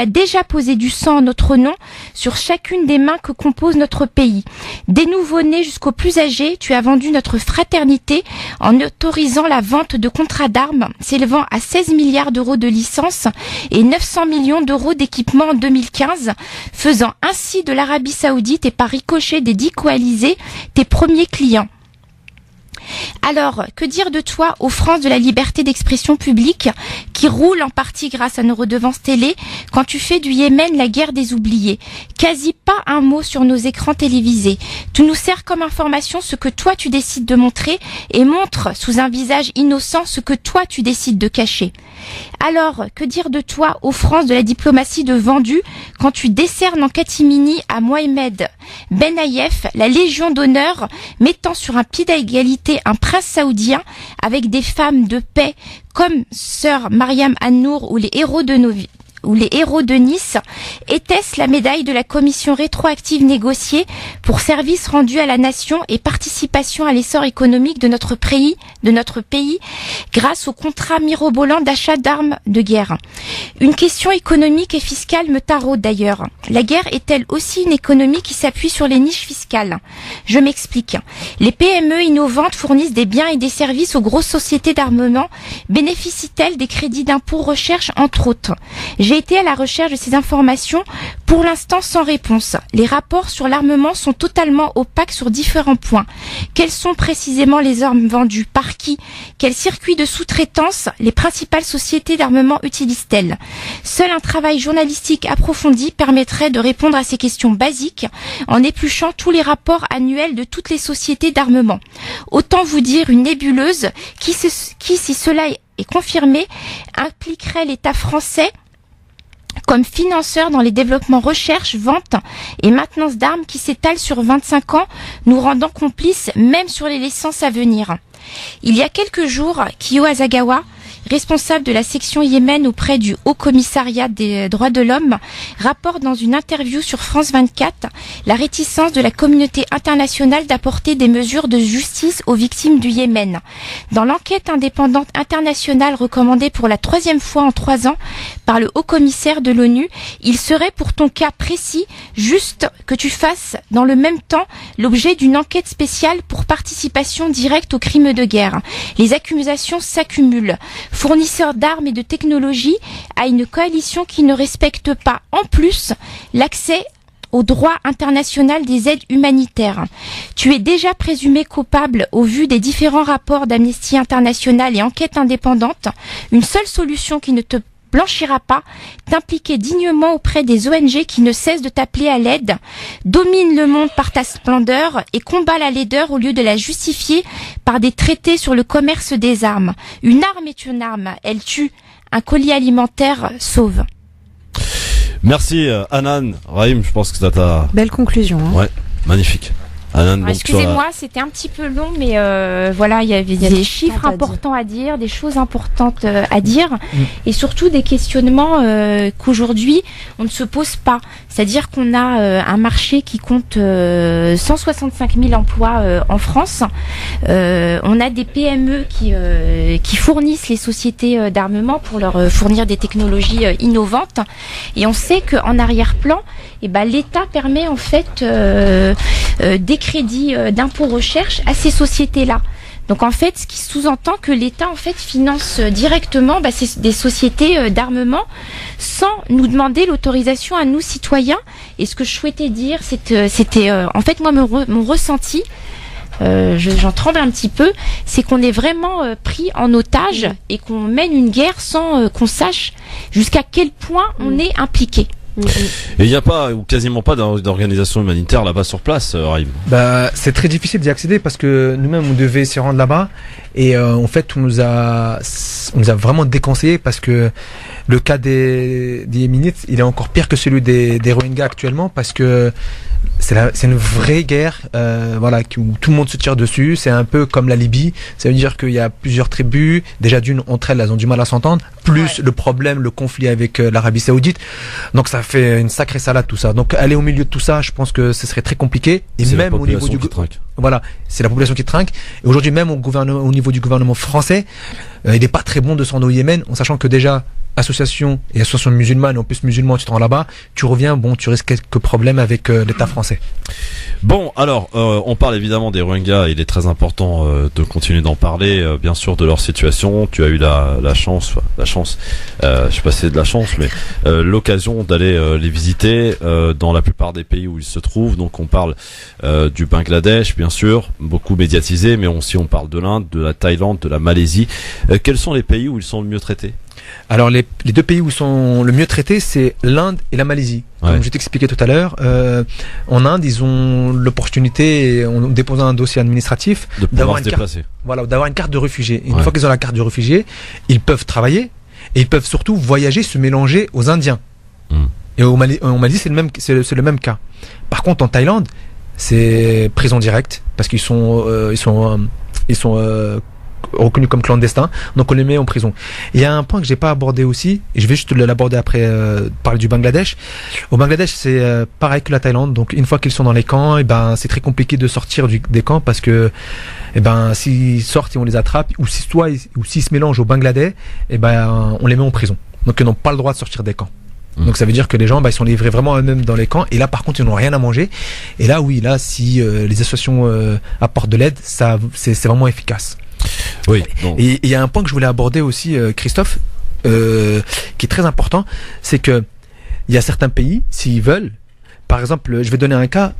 D: déjà posé du sang en notre nom sur chacune des mains que compose notre pays. Des nouveau-nés jusqu'aux plus âgés, tu as vendu notre fraternité en autorisant la vente de contrats d'armes s'élevant à 16 milliards d'euros de licences et 900 millions d'euros d'équipement en 2015, faisant ainsi de l'Arabie Saoudite et par ricochet des 10 coalisés tes premiers clients. Alors, que dire de toi, ô France de la liberté d'expression publique, qui roule en partie grâce à nos redevances télé, quand tu fais du Yémen la guerre des oubliés? Quasi pas un mot sur nos écrans télévisés. Tu nous sers comme information ce que toi tu décides de montrer et montre sous un visage innocent ce que toi tu décides de cacher. Alors, que dire de toi, ô France de la diplomatie de vendu, quand tu décernes en catimini à Mohamed Ben Naïef la Légion d'honneur, mettant sur un pied d'égalité un prince saoudien avec des femmes de paix comme sœur Mariam An-Nour ou les héros de Nice? Était-ce la médaille de la commission rétroactive négociée pour service rendu à la nation et participation à l'essor économique de notre pays grâce au contrat mirobolant d'achat d'armes de guerre? Une question économique et fiscale me taraude d'ailleurs. La guerre est-elle aussi une économie qui s'appuie sur les niches fiscales? Je m'explique. Les PME innovantes fournissent des biens et des services aux grosses sociétés d'armement. Bénéficient-elles des crédits d'impôt recherche entre autres? J'ai été à la recherche de ces informations, pour l'instant sans réponse. Les rapports sur l'armement sont totalement opaques sur différents points. Quelles sont précisément les armes vendues? Par qui? Quels circuits de sous-traitance les principales sociétés d'armement utilisent-elles? Seul un travail journalistique approfondi permettrait de répondre à ces questions basiques en épluchant tous les rapports annuels de toutes les sociétés d'armement. Autant vous dire une nébuleuse qui, si cela est confirmé, impliquerait l'État français comme financeur dans les développements recherche, vente et maintenance d'armes qui s'étalent sur 25 ans, nous rendant complices même sur les licences à venir. Il y a quelques jours, Kyo Asagawa, responsable de la section Yémen auprès du Haut Commissariat des droits de l'homme, rapporte dans une interview sur France 24 la réticence de la communauté internationale d'apporter des mesures de justice aux victimes du Yémen. Dans l'enquête indépendante internationale recommandée pour la 3e fois en 3 ans par le Haut Commissaire de l'ONU, il serait pour ton cas précis juste que tu fasses dans le même temps l'objet d'une enquête spéciale pour participation directe aux crimes de guerre. Les accusations s'accumulent. Fournisseur d'armes et de technologies à une coalition qui ne respecte pas, en plus, l'accès au droit international des aides humanitaires. Tu es déjà présumé coupable au vu des différents rapports d'Amnesty International et enquêtes indépendantes. Une seule solution qui ne te blanchira pas, t'impliquer dignement auprès des ONG qui ne cessent de t'appeler à l'aide, domine le monde par ta splendeur et combat la laideur au lieu de la justifier par des traités sur le commerce des armes. Une arme est une arme, elle tue. Un colis alimentaire sauve.
B: Merci Hanan. Raïm, je pense que c'est ta...
C: Belle conclusion. Hein.
B: Ouais, magnifique. Hanan,
D: excusez-moi, c'était un petit peu long, mais voilà, il y avait des chiffres importants à dire, des choses importantes à dire, et surtout des questionnements qu'aujourd'hui on ne se pose pas. C'est-à-dire qu'on a un marché qui compte 165 000 emplois en France. On a des PME qui fournissent les sociétés d'armement pour leur fournir des technologies innovantes, et on sait qu'en arrière-plan, l'État permet en fait des crédits d'impôt recherche à ces sociétés-là. Donc en fait, ce qui sous-entend que l'État en fait finance directement des sociétés d'armement sans nous demander l'autorisation à nous citoyens. Et ce que je souhaitais dire, c'était en fait moi mon ressenti. J'en tremble un petit peu, c'est qu'on est vraiment pris en otage et qu'on mène une guerre sans qu'on sache jusqu'à quel point on est impliqué.
B: Et il n'y a pas ou quasiment pas d'organisation humanitaire là-bas sur place, Raïm.
F: C'est très difficile d'y accéder parce que nous-mêmes on devait s'y rendre là-bas et en fait on nous a vraiment déconseillé parce que le cas des Yéménites il est encore pire que celui des Rohingyas actuellement parce que c'est une vraie guerre où tout le monde se tire dessus. C'est un peu comme la Libye, ça veut dire qu'il y a plusieurs tribus, déjà d'une entre elles ont du mal à s'entendre, plus le conflit avec l'Arabie Saoudite, donc ça fait une sacrée salade tout ça. Donc aller au milieu de tout ça, je pense que ce serait très compliqué. Et
B: c'est
F: même au niveau du c'est la population qui trinque. Et aujourd'hui même au niveau du gouvernement français, il n'est pas très bon de se rendre au Yémen, en sachant que déjà association musulmane, en plus musulman, tu te rends là-bas, tu reviens, tu risques quelques problèmes avec l'État français.
B: Bon, alors, on parle évidemment des Rohingyas, il est très important de continuer d'en parler, bien sûr, de leur situation. Tu as eu la chance, je sais pas si c'est de la chance, mais l'occasion d'aller les visiter dans la plupart des pays où ils se trouvent. Donc on parle du Bangladesh, bien sûr, beaucoup médiatisé, mais aussi on parle de l'Inde, de la Thaïlande, de la Malaisie. Quels sont les pays où ils sont le mieux traités ?
F: Alors les deux pays où ils sont le mieux traités, c'est l'Inde et la Malaisie.
B: Ouais.
F: Comme je t'expliquais tout à l'heure, en Inde, ils ont l'opportunité, en déposant un dossier administratif, d'avoir une carte de réfugié. Une fois qu'ils ont la carte de réfugié, ils peuvent travailler et ils peuvent surtout voyager, se mélanger aux Indiens. Et en Malaisie, c'est le même cas. Par contre, en Thaïlande, c'est prison directe parce qu'ils sont reconnus comme clandestins, donc on les met en prison. Il y a un point que j'ai pas abordé aussi, et je vais juste l'aborder après parler du Bangladesh. Au Bangladesh, c'est pareil que la Thaïlande, donc une fois qu'ils sont dans les camps, c'est très compliqué de sortir des camps parce que s'ils sortent et on les attrape, ou s'ils se mélangent au Bangladesh, on les met en prison. Donc ils n'ont pas le droit de sortir des camps. Donc ça veut dire que les gens ils sont livrés vraiment à eux-mêmes dans les camps, et là par contre ils n'ont rien à manger, et là si les associations apportent de l'aide, c'est vraiment efficace.
B: Oui. Bon.
F: Et il y a un point que je voulais aborder aussi, Christophe, qui est très important, c'est que il y a certains pays, s'ils veulent, par exemple, je vais donner un cas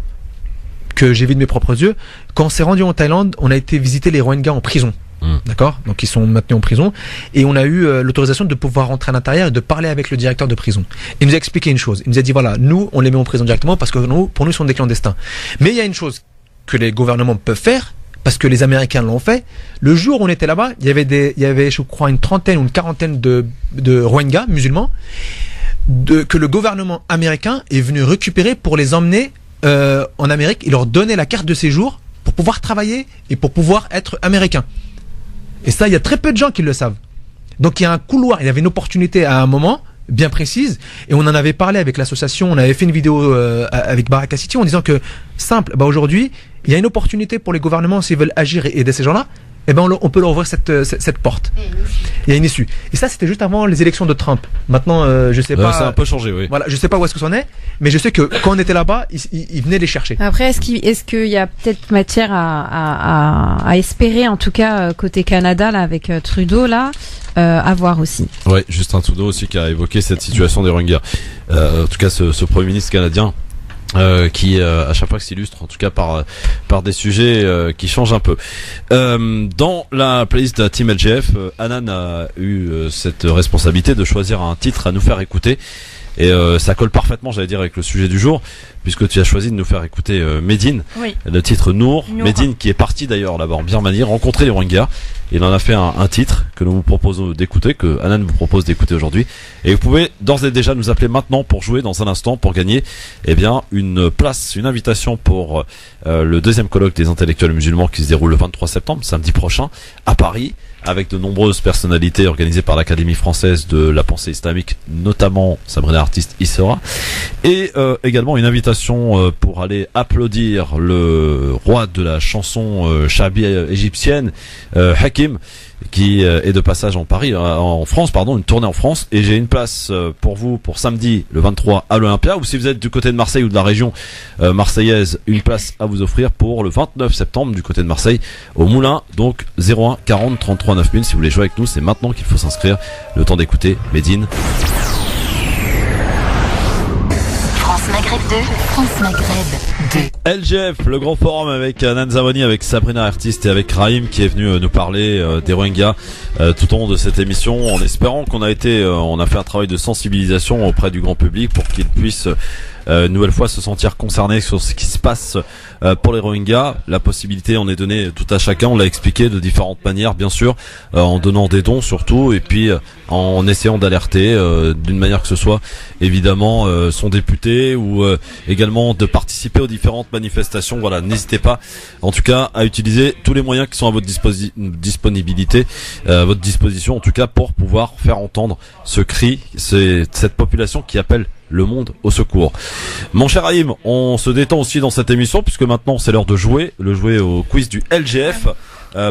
F: que j'ai vu de mes propres yeux. Quand on s'est rendu en Thaïlande, on a été visiter les Rohingyas en prison. D'accord ? Donc ils sont maintenus en prison, et on a eu l'autorisation de pouvoir rentrer à l'intérieur et de parler avec le directeur de prison. Il nous a expliqué une chose. Il nous a dit voilà, nous on les met en prison directement parce que pour nous ils sont des clandestins. Mais il y a une chose que les gouvernements peuvent faire, parce que les Américains l'ont fait. Le jour où on était là-bas, il y avait je crois une trentaine ou une quarantaine de Rohingyas musulmans que le gouvernement américain est venu récupérer pour les emmener en Amérique. Il leur donnait la carte de séjour pour pouvoir travailler et pour pouvoir être américains. Et ça, il y a très peu de gens qui le savent. Donc il y a un couloir, il y avait une opportunité à un moment bien précise, et on en avait parlé avec l'association, on avait fait une vidéo avec Baraka City en disant que simple, aujourd'hui il y a une opportunité pour les gouvernements s'ils veulent agir et aider ces gens-là, on peut leur ouvrir cette porte. Il y a une issue. Et ça, c'était juste avant les élections de Trump. Maintenant, je sais pas.
B: Ça a un peu changé, oui.
F: Voilà, je sais pas où est-ce que ça en est, mais je sais que quand on était là-bas, ils venaient les chercher.
C: Après, est-ce qu'il y a peut-être matière à espérer, en tout cas côté Canada là, avec Trudeau là, à voir aussi.
B: Ouais, Justin Trudeau aussi qui a évoqué cette situation des Rohingyas. En tout cas, ce Premier ministre canadien. Qui à chaque fois s'illustre en tout cas par des sujets qui changent un peu. Dans la playlist de Team LGF, Hanan a eu cette responsabilité de choisir un titre à nous faire écouter, et ça colle parfaitement, j'allais dire, avec le sujet du jour, puisque tu as choisi de nous faire écouter Medine,
D: oui.
B: Le titre Nour. Medine qui est parti d'ailleurs là-bas en Birmanie rencontrer les Rohingyas. Il en a fait un titre que nous vous proposons d'écouter, que Hanan vous propose d'écouter aujourd'hui. Et vous pouvez d'ores et déjà nous appeler maintenant pour jouer dans un instant, pour gagner une place, une invitation pour le deuxième colloque des intellectuels musulmans qui se déroule le 23 septembre, samedi prochain, à Paris, avec de nombreuses personnalités organisées par l'Académie française de la pensée islamique, notamment Sabrina Artiste y sera, et également une invitation pour aller applaudir le roi de la chanson Shabi égyptienne, Hakim, qui est de passage en France, une tournée en France, et j'ai une place pour vous pour samedi le 23 à l'Olympia, ou si vous êtes du côté de Marseille ou de la région marseillaise, une place à vous offrir pour le 29 septembre du côté de Marseille au Moulin. Donc 01 40 33 9000 si vous voulez jouer avec nous, c'est maintenant qu'il faut s'inscrire, le temps d'écouter Medine.
A: France Maghreb 2, France Maghreb 2.
B: LGF, le grand forum avec Hanan Zamani, avec Sabrina Artiste et avec Rahim qui est venu nous parler des Rohingyas tout au long de cette émission, en espérant qu'on a fait un travail de sensibilisation auprès du grand public pour qu'il puisse une nouvelle fois se sentir concerné sur ce qui se passe pour les Rohingyas. La possibilité en est donnée tout à chacun, on l'a expliqué de différentes manières bien sûr, en donnant des dons surtout, et puis en essayant d'alerter d'une manière que ce soit évidemment son député, ou également de participer aux différentes manifestations. Voilà, n'hésitez pas en tout cas à utiliser tous les moyens qui sont à votre disponibilité, à votre disposition en tout cas, pour pouvoir faire entendre ce cri, cette population qui appelle le monde au secours. Mon cher Haïm, on se détend aussi dans cette émission, puisque maintenant c'est l'heure de jouer au quiz du LGF.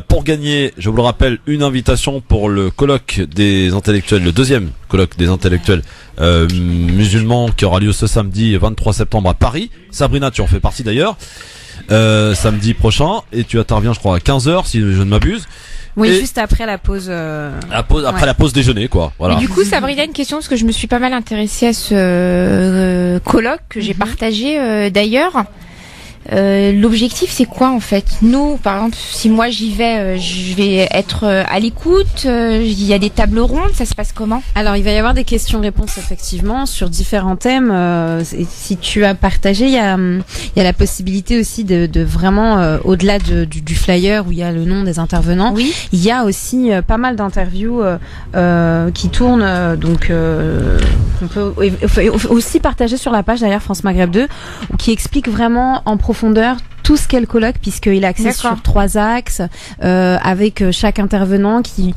B: Pour gagner, je vous le rappelle, une invitation pour le colloque des intellectuels, le deuxième colloque des intellectuels musulmans qui aura lieu ce samedi 23 septembre à Paris. Sabrina, tu en fais partie d'ailleurs, samedi prochain, et tu interviens je crois à 15h si je ne m'abuse.
C: Oui, juste après la pause.
B: Après la pause déjeuner, quoi. Voilà.
D: Et du coup, Sabrina, une question, parce que je me suis pas mal intéressée à ce colloque que j'ai partagé d'ailleurs. L'objectif, c'est quoi en fait? Nous, par exemple, si moi j'y vais, je vais être à l'écoute. Il y a des tables rondes, ça se passe comment?
C: Alors, il va y avoir des questions-réponses effectivement sur différents thèmes. Si tu as partagé, il y a la possibilité aussi de vraiment au-delà du flyer où il y a le nom des intervenants.
D: Oui.
C: Il y a aussi pas mal d'interviews qui tournent, donc on peut aussi partager sur la page d'ailleurs France Maghreb 2, qui explique vraiment en profondeur tout ce qu'est le colloque, puisqu'il a accès sur 3 axes, avec chaque intervenant qui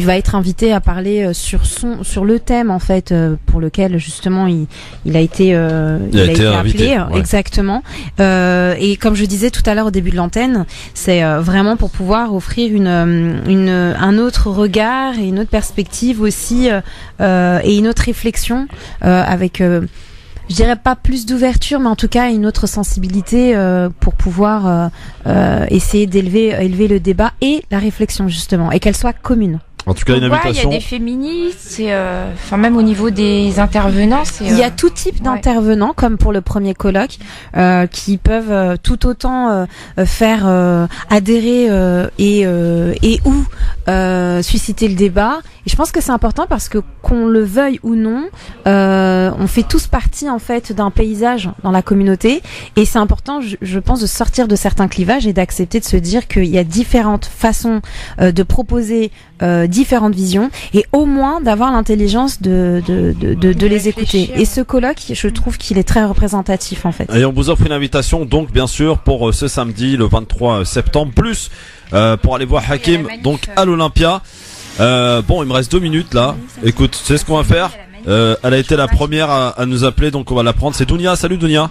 C: va être invité à parler sur le thème en fait pour lequel justement il a été appelé, ouais. Exactement. Et comme je disais tout à l'heure au début de l'antenne, c'est vraiment pour pouvoir offrir un autre regard et une autre perspective aussi, et une autre réflexion avec je dirais pas plus d'ouverture, mais en tout cas une autre sensibilité pour pouvoir essayer d'élever le débat et la réflexion justement, et qu'elle soit commune.
B: En tout cas, une invitation.
D: Il y a des féministes, même au niveau des intervenants.
C: Il y a tout type d'intervenants, comme pour le premier colloque, qui peuvent tout autant faire adhérer et ou susciter le débat. Et je pense que c'est important parce que qu'on le veuille ou non, on fait tous partie en fait d'un paysage dans la communauté, et c'est important, je pense, de sortir de certains clivages et d'accepter de se dire qu'il y a différentes façons de proposer différentes visions, et au moins d'avoir l'intelligence de les écouter. Et ce colloque, je trouve qu'il est très représentatif en fait.
B: Et on vous offre une invitation donc bien sûr pour ce samedi le 23 septembre, plus pour aller voir Hakim donc à l'Olympia. Bon, il me reste 2 minutes là. Écoute, c'est ce qu'on va faire. Elle a été la première à nous appeler, donc on va la prendre. C'est Dounia. Salut Dounia.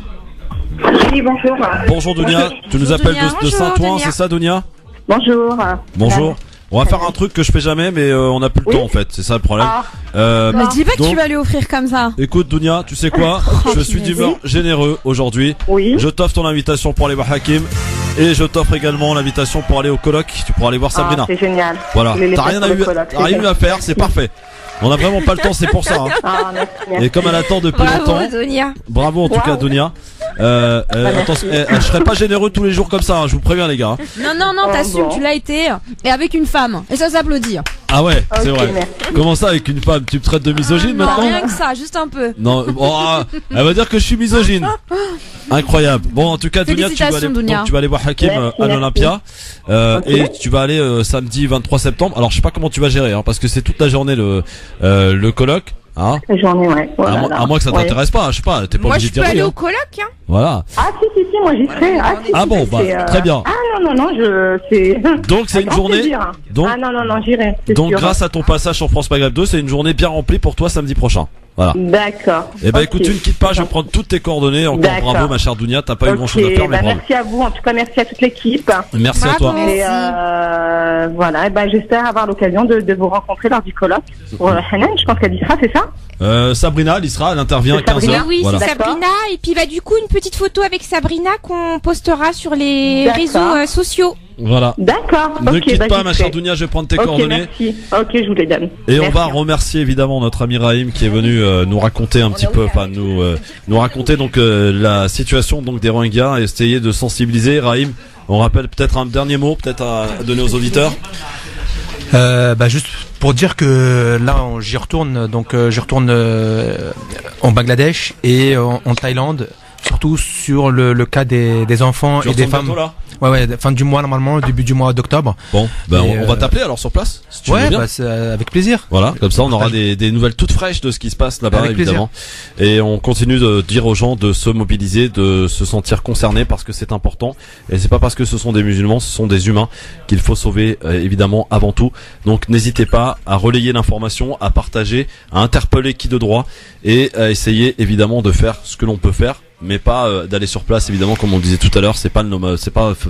J: Oui, bonjour.
B: Bonjour Dounia. Tu nous appelles de Saint-Ouen, c'est ça Dounia?
J: Bonjour.
B: Bonjour. On va faire un truc que je fais jamais, mais on n'a plus le temps en fait. C'est ça le problème.
C: Mais dis pas que
B: donc,
C: tu vas lui offrir comme ça.
B: Écoute Dounia, tu sais quoi? Je suis d'humeur généreux aujourd'hui.
J: Oui.
B: Je t'offre ton invitation pour aller voir Hakim. Et je t'offre également l'invitation pour aller au colloque. Tu pourras aller voir Sabrina.
J: C'est génial.
B: Voilà. T'as rien à faire, c'est parfait. On a vraiment pas le temps, c'est pour ça. Hein.
J: Merci.
B: Et comme elle attend depuis longtemps.
D: Donia.
B: Bravo en tout cas Dounia. Attention, je serai pas généreux tous les jours comme ça, hein, je vous préviens les gars.
C: Non, t'assumes, tu l'as été. Et avec une femme. Et ça s'applaudit.
B: Ah ouais, c'est vrai.
J: Merci.
B: Comment ça avec une femme? Tu me traites de misogyne maintenant?
C: Rien que ça, juste un peu.
B: Non, elle va dire que je suis misogyne. Incroyable. Bon, en tout cas, Dounia, tu vas aller voir Hakim à l'Olympia. Et tu vas aller samedi 23 septembre. Alors, je sais pas comment tu vas gérer, hein, parce que c'est toute la journée le colloque. Hein?
J: J'en ai, ouais.
B: À moins que ça t'intéresse pas, je sais pas, t'es pas obligé de dire.
D: Moi, je peux aller
B: hein.
D: au colloque, hein.
B: Voilà.
J: Ah, si, moi j'y serai.
B: Ah bon, très bien.
J: Ah non, c'est.
B: Donc, c'est une journée. Donc,
J: ah non, j'irai.
B: Donc,
J: sûr.
B: grâce à ton passage sur France Maghreb 2, c'est une journée bien remplie pour toi samedi prochain. Voilà.
J: D'accord.
B: Eh ben, écoute, tu ne quittes pas, je vais prendre toutes tes coordonnées. Encore bravo, ma chère Dounia, t'as pas eu grand chose à faire, mais bravo.
J: Merci à vous, en tout cas, merci à toute l'équipe.
B: Merci à toi.
J: Et voilà, j'espère avoir l'occasion de vous rencontrer lors du colloque. Pour Hanan, je pense qu'elle y sera, c'est ça?
B: Sabrina, elle y sera, elle intervient à 15h.
D: Oui,
B: voilà.
D: c'est Sabrina. Et puis, du coup, une petite photo avec Sabrina qu'on postera sur les réseaux sociaux.
B: Voilà.
J: D'accord.
B: Ne quitte pas, ma chère Dounia, je vais prendre tes coordonnées.
J: Merci. Ok, je vous les donne.
B: Et on va remercier évidemment notre ami Raïm qui est venu nous raconter un petit peu, enfin nous raconter donc la situation donc des Rohingyas et essayer de sensibiliser. Raïm, on rappelle peut-être un dernier mot, peut-être à donner aux auditeurs.
F: Juste pour dire que là j'y retourne, donc je retourne en Bangladesh et en Thaïlande, surtout sur le cas des enfants et des femmes.
B: Là
F: Ouais, fin du mois normalement, début du mois d'octobre.
B: Bon, on va t'appeler alors sur place. Si tu veux bien.
F: Avec plaisir.
B: Voilà, comme ça on aura des nouvelles toutes fraîches de ce qui se passe là-bas
F: avec
B: évidemment. Plaisir. Et on continue de dire aux gens de se mobiliser, de se sentir concernés parce que c'est important. Et c'est pas parce que ce sont des musulmans, ce sont des humains qu'il faut sauver évidemment avant tout. Donc n'hésitez pas à relayer l'information, à partager, à interpeller qui de droit et à essayer évidemment de faire ce que l'on peut faire. Mais pas d'aller sur place évidemment comme on disait tout à l'heure, c'est pas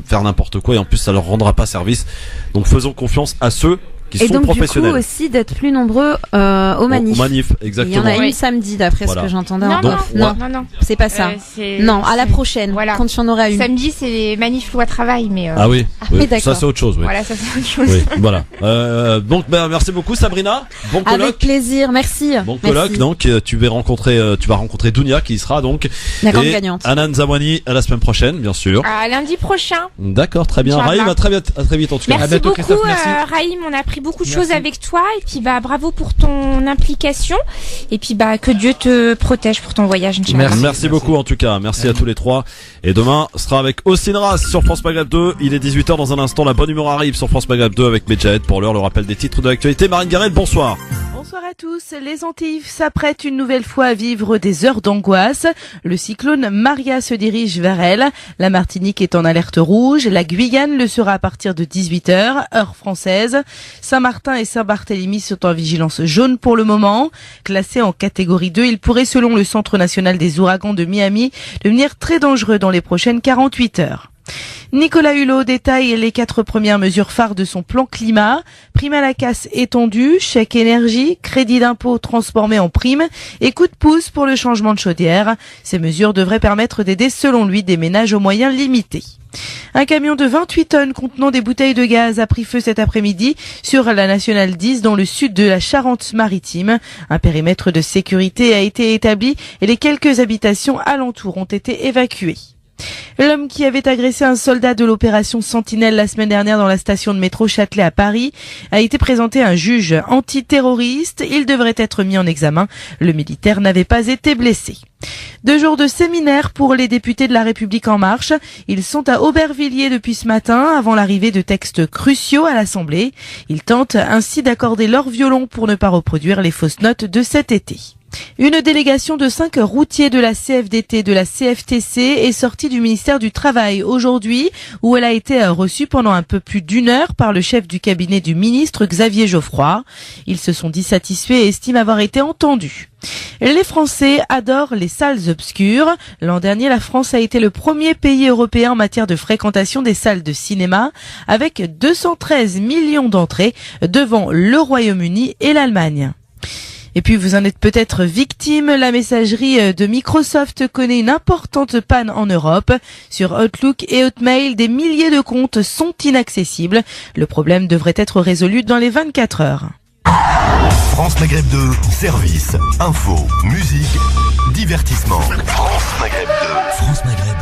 B: faire n'importe quoi et en plus ça leur rendra pas service. Donc faisons confiance à ceux qui sont professionnels.
C: Et donc du coup aussi d'être plus nombreux aux manifs.
B: Aux manifs, exactement.
C: Il y en a une samedi d'après ce que j'entendais.
D: Non,
C: c'est pas ça. Non, à la prochaine. Voilà. Quand il y en aura une.
D: Samedi c'est les manifs loi travail, mais.
B: Ah oui.
C: D'accord.
B: Ça c'est autre chose. Oui.
D: Voilà, ça c'est autre chose.
B: Oui, voilà. Donc merci beaucoup Sabrina. Bon colloque.
C: Avec plaisir, merci.
B: Bon colloque. Donc tu vas rencontrer Dounia qui sera donc.
C: La grande gagnante.
B: Hanan Zamwani à la semaine prochaine, bien sûr.
D: À lundi prochain.
B: D'accord, très bien. Raïm, à très vite en tout cas.
D: Merci beaucoup Raïm, on a appris beaucoup de choses avec toi et puis bravo pour ton implication et puis que Dieu te protège pour ton voyage.
B: Merci beaucoup en tout cas, merci à tous les trois et demain sera avec Austin Ras sur France Maghreb 2. Il est 18h dans un instant, la bonne humeur arrive sur France Maghreb 2 avec Medjahed. Pour l'heure le rappel des titres de l'actualité. Marine Garel, bonsoir.
K: Bonsoir à tous. Les Antilles s'apprêtent une nouvelle fois à vivre des heures d'angoisse. Le cyclone Maria se dirige vers elle. La Martinique est en alerte rouge. La Guyane le sera à partir de 18h, heure française. Saint-Martin et Saint-Barthélemy sont en vigilance jaune pour le moment. Classés en catégorie 2, il pourrait, selon le Centre national des ouragans de Miami, devenir très dangereux dans les prochaines 48 heures. Nicolas Hulot détaille les 4 premières mesures phares de son plan climat. Prime à la casse étendue, chèque énergie, crédit d'impôt transformé en prime et coup de pouce pour le changement de chaudière. Ces mesures devraient permettre d'aider, selon lui, des ménages aux moyens limités. Un camion de 28 tonnes contenant des bouteilles de gaz a pris feu cet après-midi sur la Nationale 10 dans le sud de la Charente-Maritime. Un périmètre de sécurité a été établi et les quelques habitations alentours ont été évacuées. L'homme qui avait agressé un soldat de l'opération Sentinelle la semaine dernière dans la station de métro Châtelet à Paris a été présenté à un juge antiterroriste. Il devrait être mis en examen. Le militaire n'avait pas été blessé. 2 jours de séminaire pour les députés de La République En Marche. Ils sont à Aubervilliers depuis ce matin, avant l'arrivée de textes cruciaux à l'Assemblée. Ils tentent ainsi d'accorder leur violon pour ne pas reproduire les fausses notes de cet été. Une délégation de 5 routiers de la CFDT, de la CFTC est sortie du ministère du Travail aujourd'hui, où elle a été reçue pendant un peu plus d'1 heure par le chef du cabinet du ministre Xavier Geoffroy. Ils se sont dit satisfaits et estiment avoir été entendus. Les Français adorent les salles obscures. L'an dernier, la France a été le premier pays européen en matière de fréquentation des salles de cinéma, avec 213 millions d'entrées devant le Royaume-Uni et l'Allemagne. Et puis vous en êtes peut-être victime, la messagerie de Microsoft connaît une importante panne en Europe. Sur Outlook et Hotmail, des milliers de comptes sont inaccessibles. Le problème devrait être résolu dans les 24 heures.
L: France Maghreb 2, service, info, musique, divertissement. France Maghreb 2. France Maghreb.